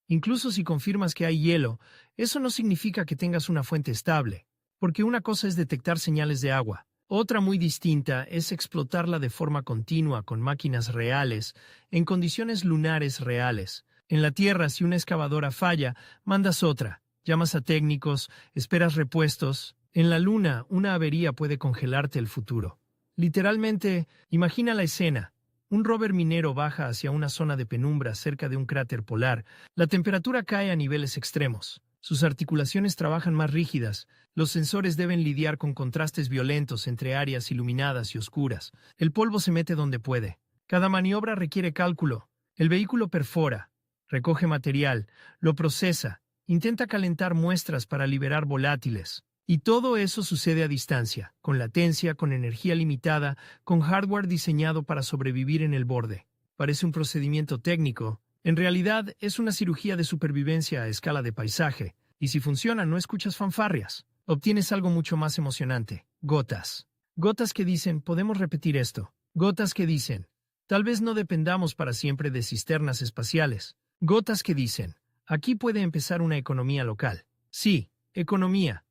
Incluso si confirmas que hay hielo, eso no significa que tengas una fuente estable. Porque una cosa es detectar señales de agua, otra muy distinta es explotarla de forma continua con máquinas reales, en condiciones lunares reales. En la Tierra, si una excavadora falla, mandas otra, llamas a técnicos, esperas repuestos. En la Luna, una avería puede congelarte el futuro. Literalmente, imagina la escena. Un rover minero baja hacia una zona de penumbra cerca de un cráter polar. La temperatura cae a niveles extremos. Sus articulaciones trabajan más rígidas, los sensores deben lidiar con contrastes violentos entre áreas iluminadas y oscuras. El polvo se mete donde puede. Cada maniobra requiere cálculo. El vehículo perfora, recoge material, lo procesa, intenta calentar muestras para liberar volátiles. Y todo eso sucede a distancia, con latencia, con energía limitada, con hardware diseñado para sobrevivir en el borde. Parece un procedimiento técnico. En realidad, es una cirugía de supervivencia a escala de paisaje, y si funciona no escuchas fanfarrias. Obtienes algo mucho más emocionante. Gotas. Gotas que dicen, podemos repetir esto. Gotas que dicen, tal vez no dependamos para siempre de cisternas espaciales. Gotas que dicen, aquí puede empezar una economía local. Sí, economía.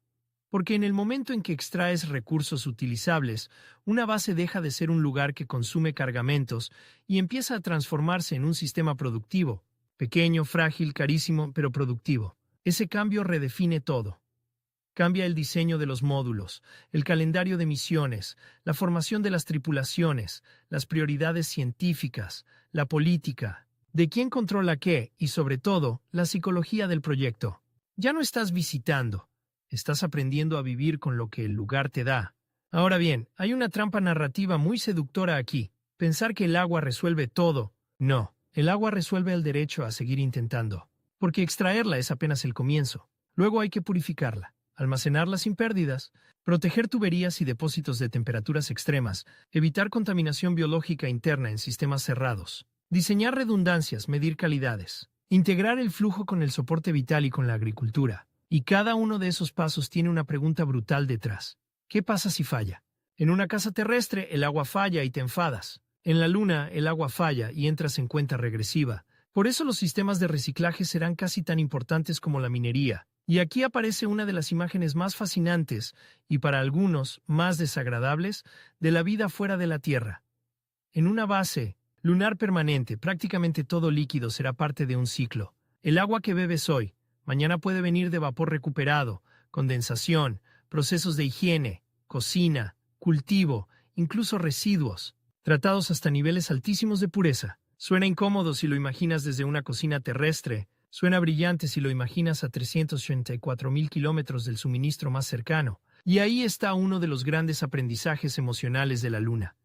Porque en el momento en que extraes recursos utilizables, una base deja de ser un lugar que consume cargamentos y empieza a transformarse en un sistema productivo. Pequeño, frágil, carísimo, pero productivo. Ese cambio redefine todo. Cambia el diseño de los módulos, el calendario de misiones, la formación de las tripulaciones, las prioridades científicas, la política, de quién controla qué y, sobre todo, la psicología del proyecto. Ya no estás visitando. Estás aprendiendo a vivir con lo que el lugar te da. Ahora bien, hay una trampa narrativa muy seductora aquí. Pensar que el agua resuelve todo. No, el agua resuelve el derecho a seguir intentando. Porque extraerla es apenas el comienzo. Luego hay que purificarla, almacenarla sin pérdidas, proteger tuberías y depósitos de temperaturas extremas, evitar contaminación biológica interna en sistemas cerrados, diseñar redundancias, medir calidades, integrar el flujo con el soporte vital y con la agricultura. Y cada uno de esos pasos tiene una pregunta brutal detrás. ¿Qué pasa si falla? En una casa terrestre, el agua falla y te enfadas. En la Luna, el agua falla y entras en cuenta regresiva. Por eso los sistemas de reciclaje serán casi tan importantes como la minería. Y aquí aparece una de las imágenes más fascinantes, y para algunos más desagradables, de la vida fuera de la Tierra. En una base lunar permanente, prácticamente todo líquido será parte de un ciclo. El agua que bebes hoy, mañana puede venir de vapor recuperado, condensación, procesos de higiene, cocina, cultivo, incluso residuos, tratados hasta niveles altísimos de pureza. Suena incómodo si lo imaginas desde una cocina terrestre, suena brillante si lo imaginas a 384.000 kilómetros del suministro más cercano. Y ahí está uno de los grandes aprendizajes emocionales de la Luna.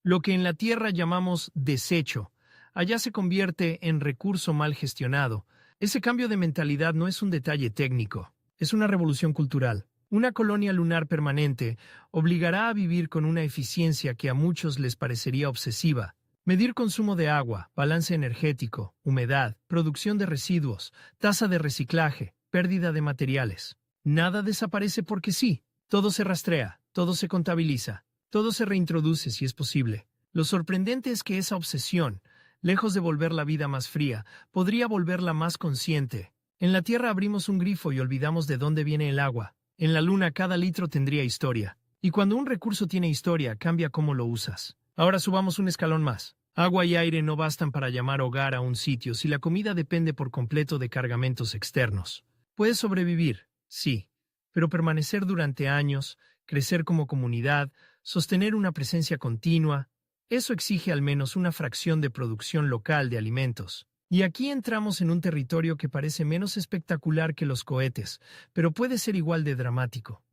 Lo que en la Tierra llamamos desecho, allá se convierte en recurso mal gestionado. Ese cambio de mentalidad no es un detalle técnico, es una revolución cultural. Una colonia lunar permanente obligará a vivir con una eficiencia que a muchos les parecería obsesiva. Medir consumo de agua, balance energético, humedad, producción de residuos, tasa de reciclaje, pérdida de materiales. Nada desaparece porque sí. Todo se rastrea, todo se contabiliza, todo se reintroduce si es posible. Lo sorprendente es que esa obsesión, lejos de volver la vida más fría, podría volverla más consciente. En la Tierra abrimos un grifo y olvidamos de dónde viene el agua. En la Luna cada litro tendría historia. Y cuando un recurso tiene historia, cambia cómo lo usas. Ahora subamos un escalón más. Agua y aire no bastan para llamar hogar a un sitio si la comida depende por completo de cargamentos externos. Puedes sobrevivir, sí, pero permanecer durante años, crecer como comunidad, sostener una presencia continua, eso exige al menos una fracción de producción local de alimentos. Y aquí entramos en un territorio que parece menos espectacular que los cohetes, pero puede ser igual de dramático.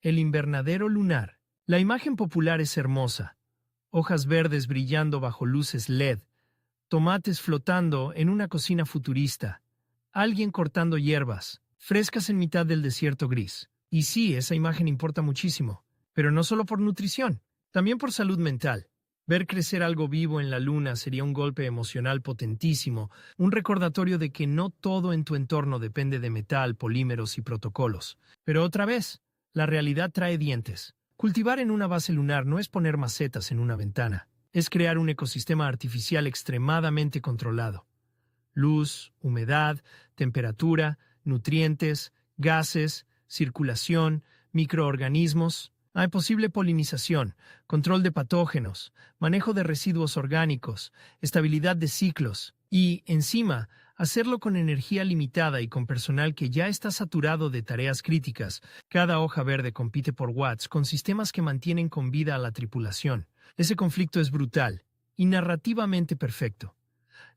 El invernadero lunar. La imagen popular es hermosa. Hojas verdes brillando bajo luces LED, tomates flotando en una cocina futurista, alguien cortando hierbas, frescas en mitad del desierto gris. Y sí, esa imagen importa muchísimo, pero no solo por nutrición, también por salud mental. Ver crecer algo vivo en la Luna sería un golpe emocional potentísimo, un recordatorio de que no todo en tu entorno depende de metal, polímeros y protocolos. Pero otra vez, la realidad trae dientes. Cultivar en una base lunar no es poner macetas en una ventana, es crear un ecosistema artificial extremadamente controlado. Luz, humedad, temperatura, nutrientes, gases, circulación, microorganismos. Hay posible polinización, control de patógenos, manejo de residuos orgánicos, estabilidad de ciclos y, encima, hacerlo con energía limitada y con personal que ya está saturado de tareas críticas. Cada hoja verde compite por watts con sistemas que mantienen con vida a la tripulación. Ese conflicto es brutal y narrativamente perfecto.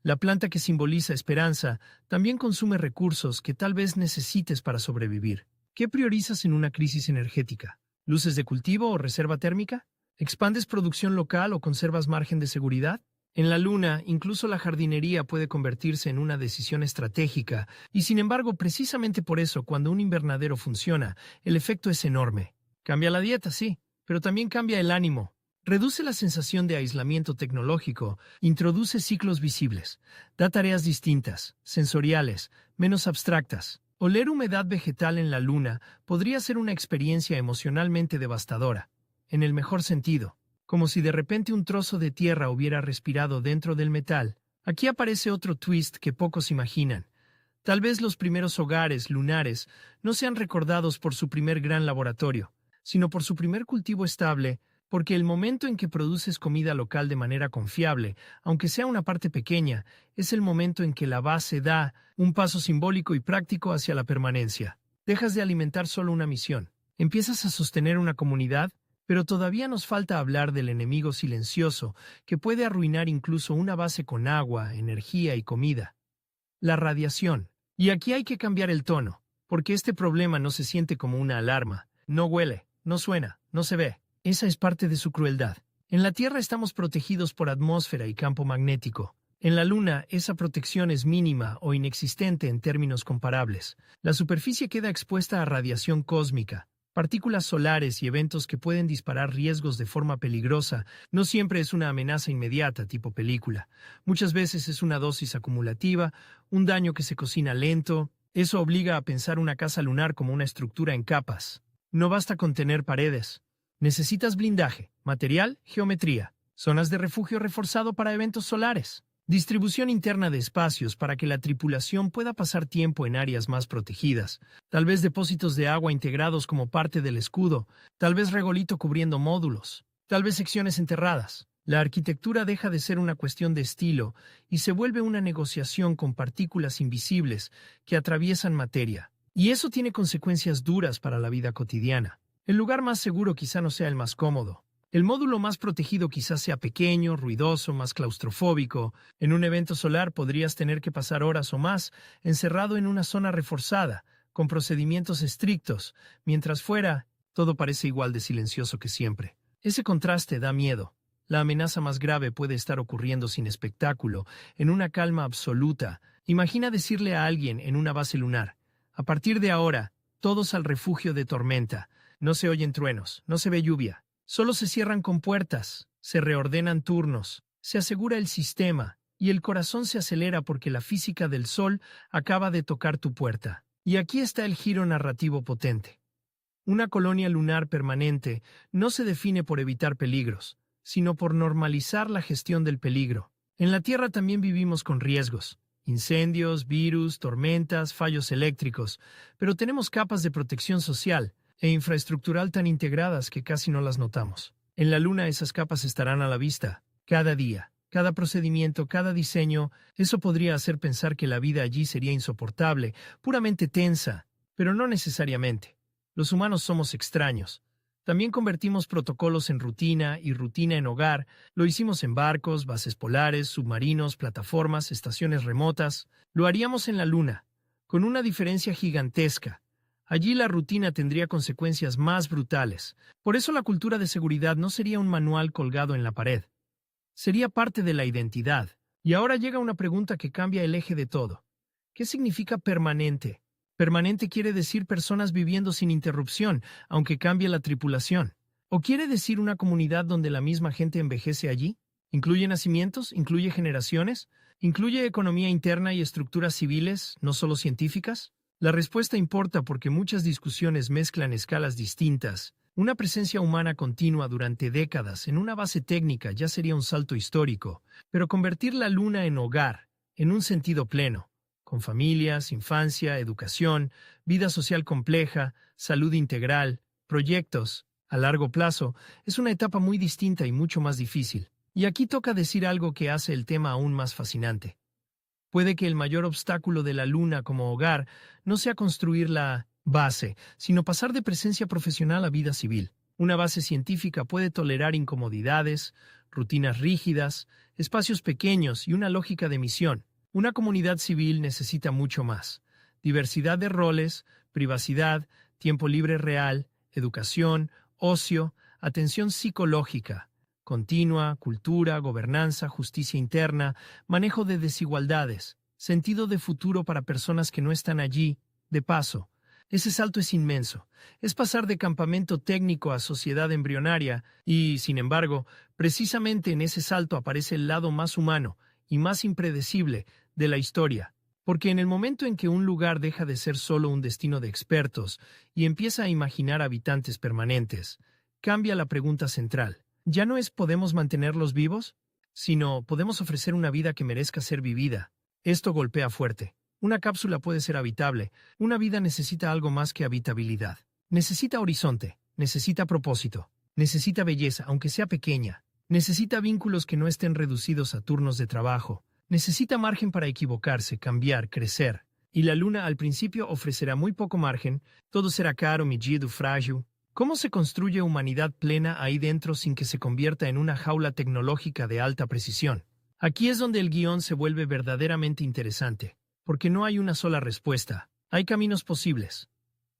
La planta que simboliza esperanza también consume recursos que tal vez necesites para sobrevivir. ¿Qué priorizas en una crisis energética? ¿Luces de cultivo o reserva térmica? ¿Expandes producción local o conservas margen de seguridad? En la Luna, incluso la jardinería puede convertirse en una decisión estratégica, y sin embargo, precisamente por eso, cuando un invernadero funciona, el efecto es enorme. Cambia la dieta, sí, pero también cambia el ánimo. Reduce la sensación de aislamiento tecnológico, introduce ciclos visibles, da tareas distintas, sensoriales, menos abstractas. Oler humedad vegetal en la Luna podría ser una experiencia emocionalmente devastadora, en el mejor sentido. Como si de repente un trozo de tierra hubiera respirado dentro del metal. Aquí aparece otro twist que pocos imaginan. Tal vez los primeros hogares lunares no sean recordados por su primer gran laboratorio, sino por su primer cultivo estable, porque el momento en que produces comida local de manera confiable, aunque sea una parte pequeña, es el momento en que la base da un paso simbólico y práctico hacia la permanencia. Dejas de alimentar solo una misión. Empiezas a sostener una comunidad. Pero todavía nos falta hablar del enemigo silencioso que puede arruinar incluso una base con agua, energía y comida. La radiación. Y aquí hay que cambiar el tono, porque este problema no se siente como una alarma. No huele, no suena, no se ve. Esa es parte de su crueldad. En la Tierra estamos protegidos por atmósfera y campo magnético. En la Luna, esa protección es mínima o inexistente en términos comparables. La superficie queda expuesta a radiación cósmica, partículas solares y eventos que pueden disparar riesgos de forma peligrosa. No siempre es una amenaza inmediata, tipo película. Muchas veces es una dosis acumulativa, un daño que se cocina lento. Eso obliga a pensar una casa lunar como una estructura en capas. No basta con tener paredes. Necesitas blindaje, material, geometría, zonas de refugio reforzado para eventos solares. Distribución interna de espacios para que la tripulación pueda pasar tiempo en áreas más protegidas. Tal vez depósitos de agua integrados como parte del escudo. Tal vez regolito cubriendo módulos. Tal vez secciones enterradas. La arquitectura deja de ser una cuestión de estilo y se vuelve una negociación con partículas invisibles que atraviesan materia. Y eso tiene consecuencias duras para la vida cotidiana. El lugar más seguro quizá no sea el más cómodo. El módulo más protegido quizás sea pequeño, ruidoso, más claustrofóbico. En un evento solar podrías tener que pasar horas o más encerrado en una zona reforzada, con procedimientos estrictos, mientras fuera, todo parece igual de silencioso que siempre. Ese contraste da miedo. La amenaza más grave puede estar ocurriendo sin espectáculo, en una calma absoluta. Imagina decirle a alguien en una base lunar: a partir de ahora, todos al refugio de tormenta. No se oyen truenos, no se ve lluvia. Solo se cierran compuertas, se reordenan turnos, se asegura el sistema, y el corazón se acelera porque la física del Sol acaba de tocar tu puerta. Y aquí está el giro narrativo potente. Una colonia lunar permanente no se define por evitar peligros, sino por normalizar la gestión del peligro. En la Tierra también vivimos con riesgos: incendios, virus, tormentas, fallos eléctricos, pero tenemos capas de protección social e infraestructural tan integradas que casi no las notamos. En la Luna esas capas estarán a la vista, cada día, cada procedimiento, cada diseño. Eso podría hacer pensar que la vida allí sería insoportable, puramente tensa, pero no necesariamente. Los humanos somos extraños. También convertimos protocolos en rutina y rutina en hogar. Lo hicimos en barcos, bases polares, submarinos, plataformas, estaciones remotas. Lo haríamos en la Luna, con una diferencia gigantesca. Allí la rutina tendría consecuencias más brutales. Por eso la cultura de seguridad no sería un manual colgado en la pared. Sería parte de la identidad. Y ahora llega una pregunta que cambia el eje de todo. ¿Qué significa permanente? Permanente quiere decir personas viviendo sin interrupción, aunque cambie la tripulación. ¿O quiere decir una comunidad donde la misma gente envejece allí? ¿Incluye nacimientos? ¿Incluye generaciones? ¿Incluye economía interna y estructuras civiles, no solo científicas? La respuesta importa porque muchas discusiones mezclan escalas distintas. Una presencia humana continua durante décadas en una base técnica ya sería un salto histórico, pero convertir la Luna en hogar, en un sentido pleno, con familias, infancia, educación, vida social compleja, salud integral, proyectos, a largo plazo, es una etapa muy distinta y mucho más difícil. Y aquí toca decir algo que hace el tema aún más fascinante. Puede que el mayor obstáculo de la Luna como hogar no sea construir la base, sino pasar de presencia profesional a vida civil. Una base científica puede tolerar incomodidades, rutinas rígidas, espacios pequeños y una lógica de misión. Una comunidad civil necesita mucho más: diversidad de roles, privacidad, tiempo libre real, educación, ocio, atención psicológica continua, cultura, gobernanza, justicia interna, manejo de desigualdades, sentido de futuro para personas que no están allí, de paso. Ese salto es inmenso. Es pasar de campamento técnico a sociedad embrionaria y, sin embargo, precisamente en ese salto aparece el lado más humano y más impredecible de la historia. Porque en el momento en que un lugar deja de ser solo un destino de expertos y empieza a imaginar habitantes permanentes, cambia la pregunta central. Ya no es ¿podemos mantenerlos vivos?, sino ¿podemos ofrecer una vida que merezca ser vivida? Esto golpea fuerte. Una cápsula puede ser habitable. Una vida necesita algo más que habitabilidad. Necesita horizonte, necesita propósito, necesita belleza, aunque sea pequeña. Necesita vínculos que no estén reducidos a turnos de trabajo. Necesita margen para equivocarse, cambiar, crecer. Y la Luna al principio ofrecerá muy poco margen. Todo será caro, medido, frágil. ¿Cómo se construye humanidad plena ahí dentro sin que se convierta en una jaula tecnológica de alta precisión? Aquí es donde el guión se vuelve verdaderamente interesante, porque no hay una sola respuesta. Hay caminos posibles.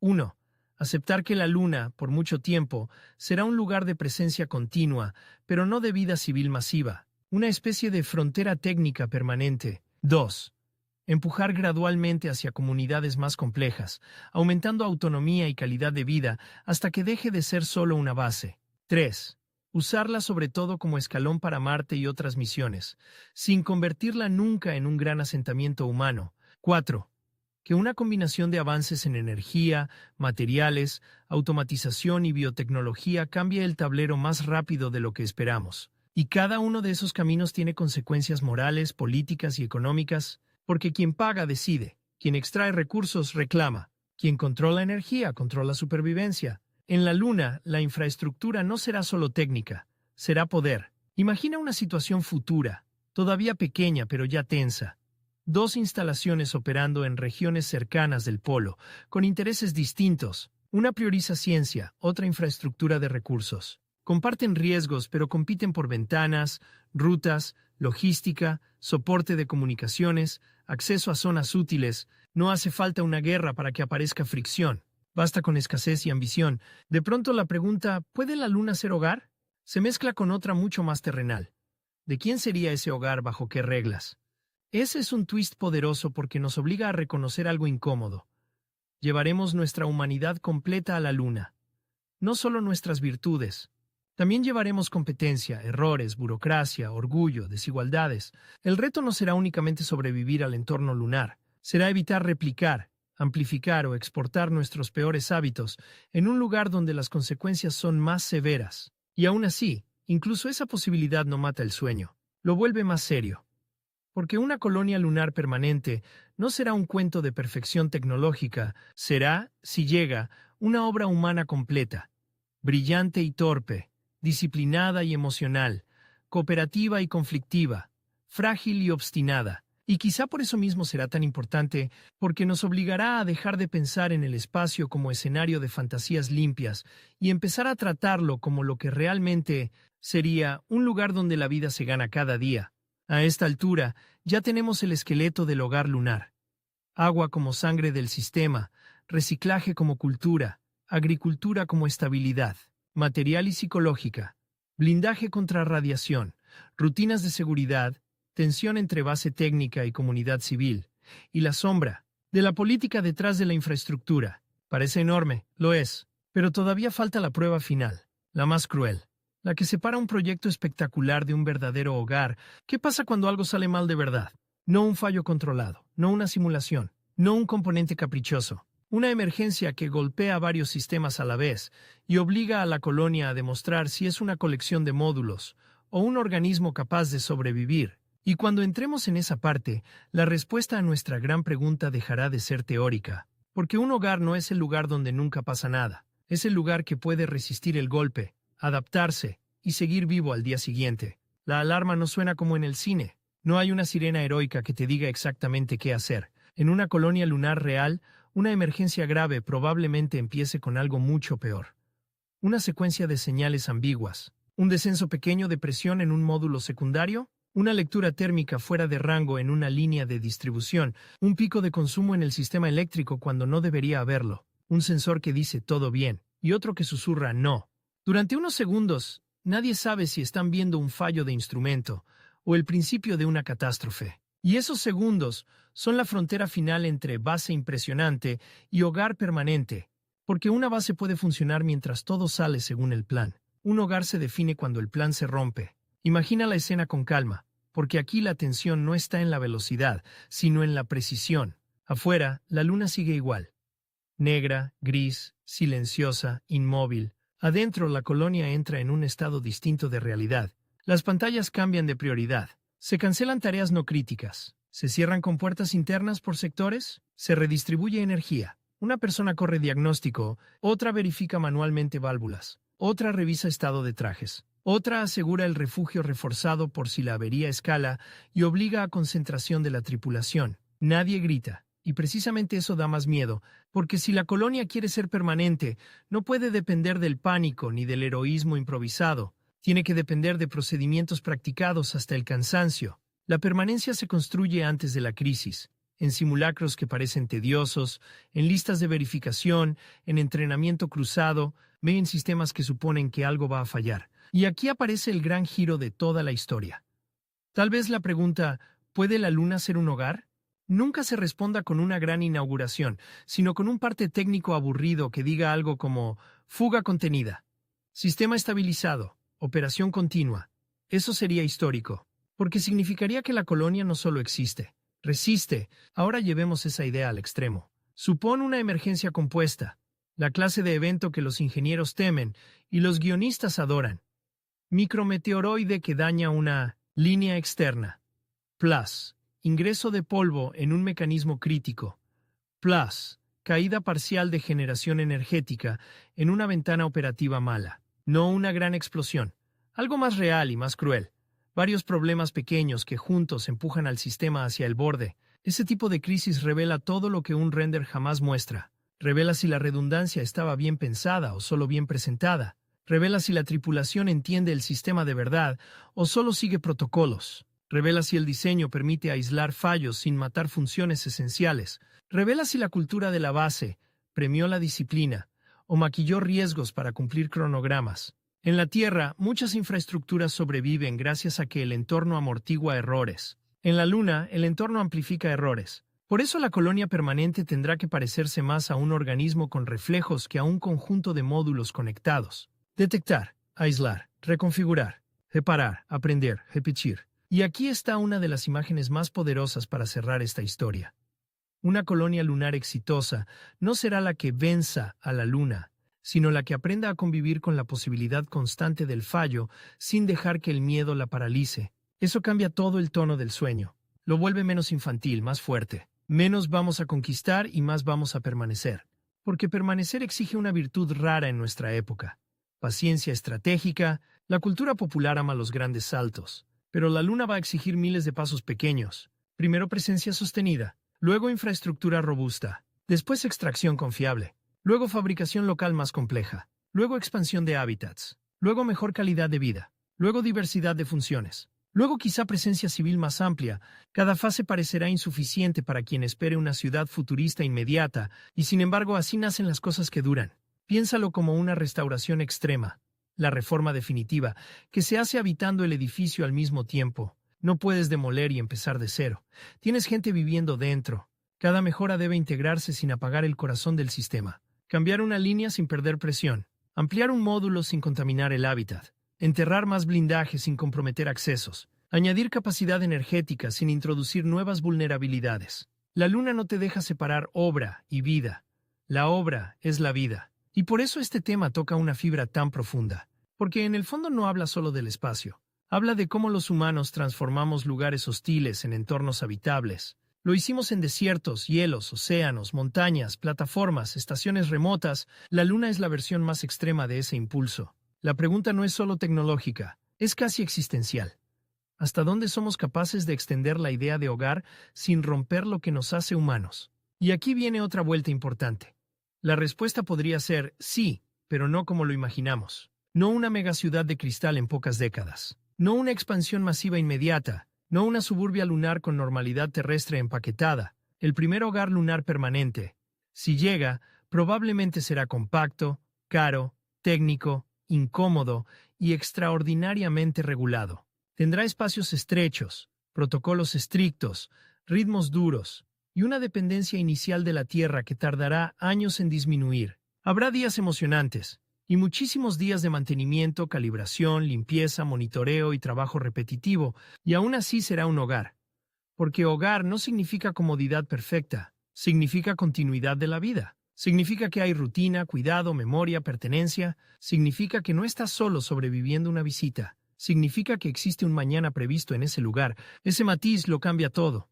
1. Aceptar que la Luna, por mucho tiempo, será un lugar de presencia continua, pero no de vida civil masiva, una especie de frontera técnica permanente. 2. Empujar gradualmente hacia comunidades más complejas, aumentando autonomía y calidad de vida hasta que deje de ser solo una base. 3. Usarla sobre todo como escalón para Marte y otras misiones, sin convertirla nunca en un gran asentamiento humano. 4. Que una combinación de avances en energía, materiales, automatización y biotecnología cambie el tablero más rápido de lo que esperamos. Y cada uno de esos caminos tiene consecuencias morales, políticas y económicas, porque quien paga decide, quien extrae recursos reclama, quien controla energía controla supervivencia. En la Luna, la infraestructura no será solo técnica, será poder. Imagina una situación futura, todavía pequeña pero ya tensa. Dos instalaciones operando en regiones cercanas del polo, con intereses distintos. Una prioriza ciencia, otra infraestructura de recursos. Comparten riesgos, pero compiten por ventanas, rutas, logística, soporte de comunicaciones, acceso a zonas útiles. No hace falta una guerra para que aparezca fricción. Basta con escasez y ambición. De pronto la pregunta, ¿puede la Luna ser hogar? Se mezcla con otra mucho más terrenal. ¿De quién sería ese hogar bajo qué reglas? Ese es un twist poderoso porque nos obliga a reconocer algo incómodo. Llevaremos nuestra humanidad completa a la Luna. No solo nuestras virtudes. También llevaremos competencia, errores, burocracia, orgullo, desigualdades. El reto no será únicamente sobrevivir al entorno lunar. Será evitar replicar, amplificar o exportar nuestros peores hábitos en un lugar donde las consecuencias son más severas. Y aún así, incluso esa posibilidad no mata el sueño. Lo vuelve más serio. Porque una colonia lunar permanente no será un cuento de perfección tecnológica, será, si llega, una obra humana completa, brillante y torpe, disciplinada y emocional, cooperativa y conflictiva, frágil y obstinada. Y quizá por eso mismo será tan importante, porque nos obligará a dejar de pensar en el espacio como escenario de fantasías limpias y empezar a tratarlo como lo que realmente sería un lugar donde la vida se gana cada día. A esta altura, ya tenemos el esqueleto del hogar lunar. Agua como sangre del sistema, reciclaje como cultura, agricultura como estabilidad, material y psicológica, blindaje contra radiación, rutinas de seguridad, tensión entre base técnica y comunidad civil, y la sombra de la política detrás de la infraestructura. Parece enorme, lo es, pero todavía falta la prueba final, la más cruel. La que separa un proyecto espectacular de un verdadero hogar. ¿Qué pasa cuando algo sale mal de verdad? No un fallo controlado, no una simulación, no un componente caprichoso. Una emergencia que golpea varios sistemas a la vez y obliga a la colonia a demostrar si es una colección de módulos o un organismo capaz de sobrevivir. Y cuando entremos en esa parte, la respuesta a nuestra gran pregunta dejará de ser teórica. Porque un hogar no es el lugar donde nunca pasa nada. Es el lugar que puede resistir el golpe, adaptarse y seguir vivo al día siguiente. La alarma no suena como en el cine. No hay una sirena heroica que te diga exactamente qué hacer. En una colonia lunar real, una emergencia grave probablemente empiece con algo mucho peor. Una secuencia de señales ambiguas. Un descenso pequeño de presión en un módulo secundario. Una lectura térmica fuera de rango en una línea de distribución. Un pico de consumo en el sistema eléctrico cuando no debería haberlo. Un sensor que dice todo bien y otro que susurra no. Durante unos segundos, nadie sabe si están viendo un fallo de instrumento o el principio de una catástrofe. Y esos segundos son la frontera final entre base impresionante y hogar permanente, porque una base puede funcionar mientras todo sale según el plan. Un hogar se define cuando el plan se rompe. Imagina la escena con calma, porque aquí la tensión no está en la velocidad, sino en la precisión. Afuera, la luna sigue igual. Negra, gris, silenciosa, inmóvil. Adentro, la colonia entra en un estado distinto de realidad. Las pantallas cambian de prioridad. Se cancelan tareas no críticas. Se cierran compuertas internas por sectores. Se redistribuye energía. Una persona corre diagnóstico, otra verifica manualmente válvulas, otra revisa estado de trajes, otra asegura el refugio reforzado por si la avería escala y obliga a concentración de la tripulación. Nadie grita. Y precisamente eso da más miedo, porque si la colonia quiere ser permanente, no puede depender del pánico ni del heroísmo improvisado. Tiene que depender de procedimientos practicados hasta el cansancio. La permanencia se construye antes de la crisis, en simulacros que parecen tediosos, en listas de verificación, en entrenamiento cruzado, en sistemas que suponen que algo va a fallar. Y aquí aparece el gran giro de toda la historia. Tal vez la pregunta, ¿puede la luna ser un hogar? Nunca se responda con una gran inauguración, sino con un parte técnico aburrido que diga algo como fuga contenida, sistema estabilizado, operación continua. Eso sería histórico, porque significaría que la colonia no solo existe, resiste. Ahora llevemos esa idea al extremo. Supón una emergencia compuesta, la clase de evento que los ingenieros temen y los guionistas adoran. Micrometeoroide que daña una línea externa. Plus. Ingreso de polvo en un mecanismo crítico. Plus. Caída parcial de generación energética en una ventana operativa mala. No una gran explosión. Algo más real y más cruel. Varios problemas pequeños que juntos empujan al sistema hacia el borde. Ese tipo de crisis revela todo lo que un render jamás muestra. Revela si la redundancia estaba bien pensada o solo bien presentada. Revela si la tripulación entiende el sistema de verdad o solo sigue protocolos. Revela si el diseño permite aislar fallos sin matar funciones esenciales. Revela si la cultura de la base premió la disciplina o maquilló riesgos para cumplir cronogramas. En la Tierra, muchas infraestructuras sobreviven gracias a que el entorno amortigua errores. En la Luna, el entorno amplifica errores. Por eso la colonia permanente tendrá que parecerse más a un organismo con reflejos que a un conjunto de módulos conectados. Detectar, aislar, reconfigurar, reparar, aprender, repetir. Y aquí está una de las imágenes más poderosas para cerrar esta historia. Una colonia lunar exitosa no será la que venza a la Luna, sino la que aprenda a convivir con la posibilidad constante del fallo sin dejar que el miedo la paralice. Eso cambia todo el tono del sueño. Lo vuelve menos infantil, más fuerte. Menos vamos a conquistar y más vamos a permanecer. Porque permanecer exige una virtud rara en nuestra época. Paciencia estratégica, la cultura popular ama los grandes saltos. Pero la Luna va a exigir miles de pasos pequeños. Primero presencia sostenida, luego infraestructura robusta, después extracción confiable, luego fabricación local más compleja, luego expansión de hábitats, luego mejor calidad de vida, luego diversidad de funciones, luego quizá presencia civil más amplia. Cada fase parecerá insuficiente para quien espere una ciudad futurista inmediata, y sin embargo así nacen las cosas que duran. Piénsalo como una restauración extrema. La reforma definitiva, que se hace habitando el edificio al mismo tiempo. No puedes demoler y empezar de cero. Tienes gente viviendo dentro. Cada mejora debe integrarse sin apagar el corazón del sistema. Cambiar una línea sin perder presión. Ampliar un módulo sin contaminar el hábitat. Enterrar más blindaje sin comprometer accesos. Añadir capacidad energética sin introducir nuevas vulnerabilidades. La Luna no te deja separar obra y vida. La obra es la vida. Y por eso este tema toca una fibra tan profunda. Porque en el fondo no habla solo del espacio. Habla de cómo los humanos transformamos lugares hostiles en entornos habitables. Lo hicimos en desiertos, hielos, océanos, montañas, plataformas, estaciones remotas. La Luna es la versión más extrema de ese impulso. La pregunta no es solo tecnológica, es casi existencial. ¿Hasta dónde somos capaces de extender la idea de hogar sin romper lo que nos hace humanos? Y aquí viene otra vuelta importante. La respuesta podría ser sí, pero no como lo imaginamos. No una megaciudad de cristal en pocas décadas. No una expansión masiva inmediata. No una suburbia lunar con normalidad terrestre empaquetada. El primer hogar lunar permanente. Si llega, probablemente será compacto, caro, técnico, incómodo y extraordinariamente regulado. Tendrá espacios estrechos, protocolos estrictos, ritmos duros, y una dependencia inicial de la Tierra que tardará años en disminuir. Habrá días emocionantes, y muchísimos días de mantenimiento, calibración, limpieza, monitoreo y trabajo repetitivo, y aún así será un hogar. Porque hogar no significa comodidad perfecta, significa continuidad de la vida. Significa que hay rutina, cuidado, memoria, pertenencia. Significa que no estás solo sobreviviendo una visita. Significa que existe un mañana previsto en ese lugar. Ese matiz lo cambia todo.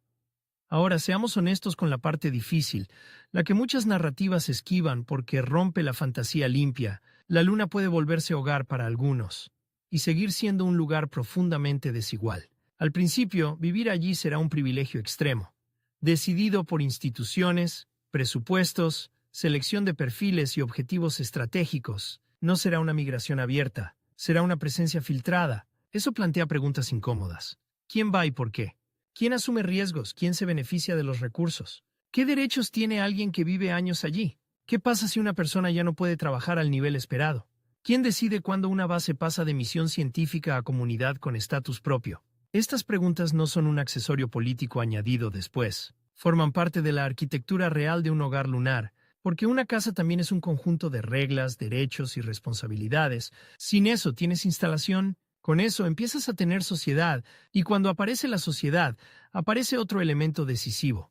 Ahora, seamos honestos con la parte difícil, la que muchas narrativas esquivan porque rompe la fantasía limpia. La Luna puede volverse hogar para algunos y seguir siendo un lugar profundamente desigual. Al principio, vivir allí será un privilegio extremo, decidido por instituciones, presupuestos, selección de perfiles y objetivos estratégicos. No será una migración abierta, será una presencia filtrada. Eso plantea preguntas incómodas. ¿Quién va y por qué? ¿Quién asume riesgos? ¿Quién se beneficia de los recursos? ¿Qué derechos tiene alguien que vive años allí? ¿Qué pasa si una persona ya no puede trabajar al nivel esperado? ¿Quién decide cuándo una base pasa de misión científica a comunidad con estatus propio? Estas preguntas no son un accesorio político añadido después. Forman parte de la arquitectura real de un hogar lunar, porque una casa también es un conjunto de reglas, derechos y responsabilidades. Sin eso tienes instalación. Con eso empiezas a tener sociedad, y cuando aparece la sociedad, aparece otro elemento decisivo.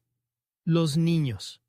Los niños.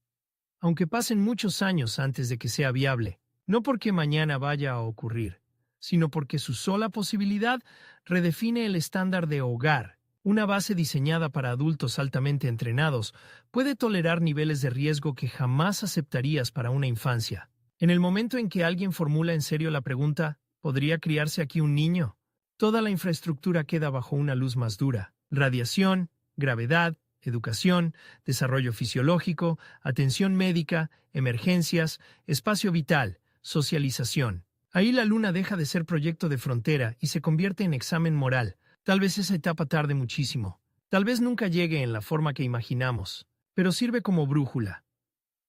Aunque pasen muchos años antes de que sea viable, no porque mañana vaya a ocurrir, sino porque su sola posibilidad redefine el estándar de hogar. Una base diseñada para adultos altamente entrenados puede tolerar niveles de riesgo que jamás aceptarías para una infancia. En el momento en que alguien formula en serio la pregunta, ¿podría criarse aquí un niño? Toda la infraestructura queda bajo una luz más dura. Radiación, gravedad, educación, desarrollo fisiológico, atención médica, emergencias, espacio vital, socialización. Ahí la luna deja de ser proyecto de frontera y se convierte en examen moral. Tal vez esa etapa tarde muchísimo. Tal vez nunca llegue en la forma que imaginamos, pero sirve como brújula.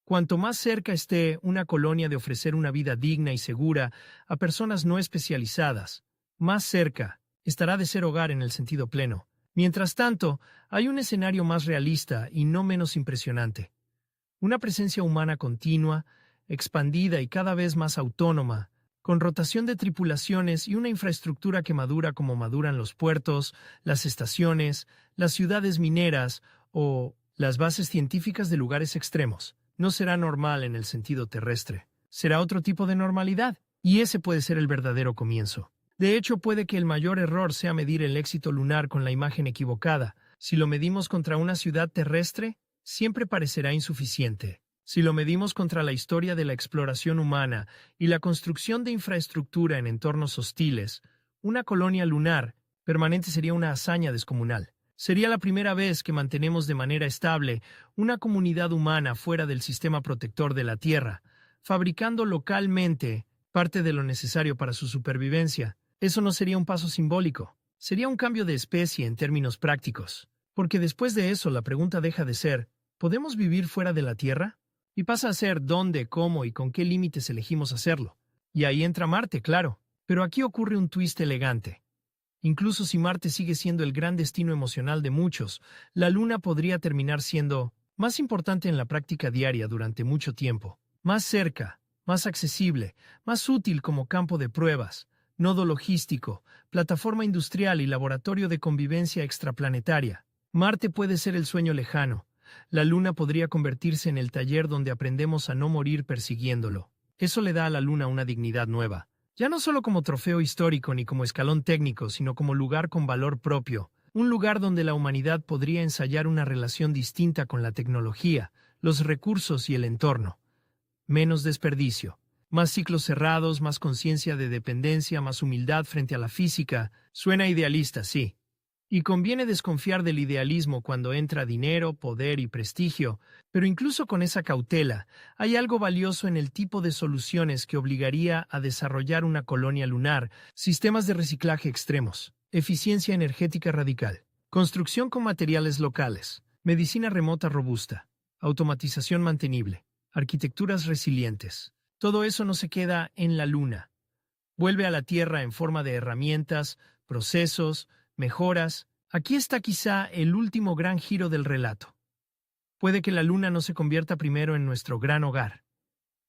Cuanto más cerca esté una colonia de ofrecer una vida digna y segura a personas no especializadas, más cerca estará de ser hogar en el sentido pleno. Mientras tanto, hay un escenario más realista y no menos impresionante. Una presencia humana continua, expandida y cada vez más autónoma, con rotación de tripulaciones y una infraestructura que madura como maduran los puertos, las estaciones, las ciudades mineras o las bases científicas de lugares extremos. No será normal en el sentido terrestre. Será otro tipo de normalidad, y ese puede ser el verdadero comienzo. De hecho, puede que el mayor error sea medir el éxito lunar con la imagen equivocada. Si lo medimos contra una ciudad terrestre, siempre parecerá insuficiente. Si lo medimos contra la historia de la exploración humana y la construcción de infraestructura en entornos hostiles, una colonia lunar permanente sería una hazaña descomunal. Sería la primera vez que mantenemos de manera estable una comunidad humana fuera del sistema protector de la Tierra, fabricando localmente parte de lo necesario para su supervivencia. Eso no sería un paso simbólico, sería un cambio de especie en términos prácticos. Porque después de eso la pregunta deja de ser, ¿podemos vivir fuera de la Tierra? Y pasa a ser dónde, cómo y con qué límites elegimos hacerlo. Y ahí entra Marte, claro. Pero aquí ocurre un twist elegante. Incluso si Marte sigue siendo el gran destino emocional de muchos, la Luna podría terminar siendo más importante en la práctica diaria durante mucho tiempo. Más cerca, más accesible, más útil como campo de pruebas, nodo logístico, plataforma industrial y laboratorio de convivencia extraplanetaria. Marte puede ser el sueño lejano. La Luna podría convertirse en el taller donde aprendemos a no morir persiguiéndolo. Eso le da a la Luna una dignidad nueva. Ya no solo como trofeo histórico ni como escalón técnico, sino como lugar con valor propio. Un lugar donde la humanidad podría ensayar una relación distinta con la tecnología, los recursos y el entorno. Menos desperdicio. Más ciclos cerrados, más conciencia de dependencia, más humildad frente a la física. Suena idealista, sí. Y conviene desconfiar del idealismo cuando entra dinero, poder y prestigio, pero incluso con esa cautela, hay algo valioso en el tipo de soluciones que obligaría a desarrollar una colonia lunar, sistemas de reciclaje extremos, eficiencia energética radical, construcción con materiales locales, medicina remota robusta, automatización mantenible, arquitecturas resilientes. Todo eso no se queda en la Luna. Vuelve a la Tierra en forma de herramientas, procesos, mejoras. Aquí está quizá el último gran giro del relato. Puede que la Luna no se convierta primero en nuestro gran hogar,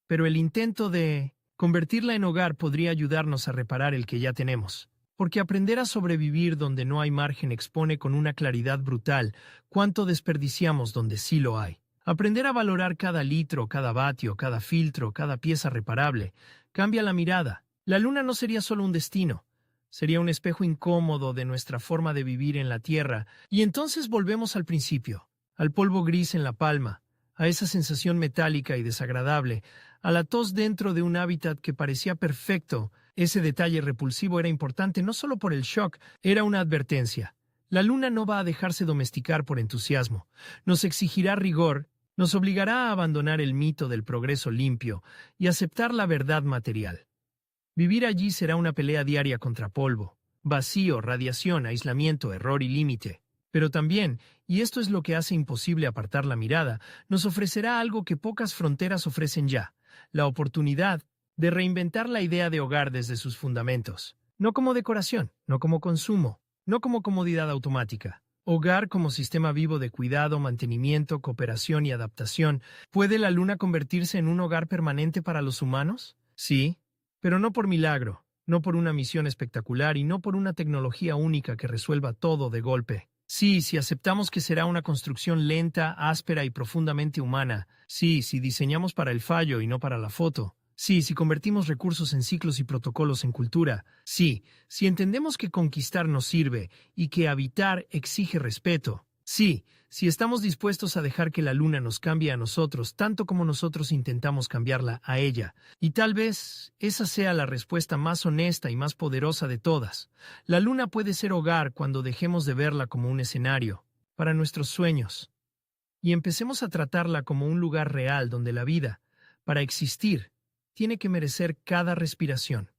pero el intento de convertirla en hogar podría ayudarnos a reparar el que ya tenemos, porque aprender a sobrevivir donde no hay margen expone con una claridad brutal cuánto desperdiciamos donde sí lo hay. Aprender a valorar cada litro, cada vatio, cada filtro, cada pieza reparable, cambia la mirada. La Luna no sería solo un destino. Sería un espejo incómodo de nuestra forma de vivir en la Tierra, y entonces volvemos al principio, al polvo gris en la palma, a esa sensación metálica y desagradable, a la tos dentro de un hábitat que parecía perfecto. Ese detalle repulsivo era importante no solo por el shock, era una advertencia. La Luna no va a dejarse domesticar por entusiasmo, nos exigirá rigor, nos obligará a abandonar el mito del progreso limpio y aceptar la verdad material. Vivir allí será una pelea diaria contra polvo, vacío, radiación, aislamiento, error y límite. Pero también, y esto es lo que hace imposible apartar la mirada, nos ofrecerá algo que pocas fronteras ofrecen ya, la oportunidad de reinventar la idea de hogar desde sus fundamentos. No como decoración, no como consumo, no como comodidad automática. Hogar como sistema vivo de cuidado, mantenimiento, cooperación y adaptación. ¿Puede la Luna convertirse en un hogar permanente para los humanos? Sí. Pero no por milagro, no por una misión espectacular y no por una tecnología única que resuelva todo de golpe. Sí, si aceptamos que será una construcción lenta, áspera y profundamente humana. Sí, si diseñamos para el fallo y no para la foto. Sí, si convertimos recursos en ciclos y protocolos en cultura. Sí, si entendemos que conquistar nos sirve y que habitar exige respeto. Sí, si estamos dispuestos a dejar que la luna nos cambie a nosotros tanto como nosotros intentamos cambiarla a ella. Y tal vez esa sea la respuesta más honesta y más poderosa de todas. La luna puede ser hogar cuando dejemos de verla como un escenario para nuestros sueños y empecemos a tratarla como un lugar real donde la vida, para existir, tiene que merecer cada respiración.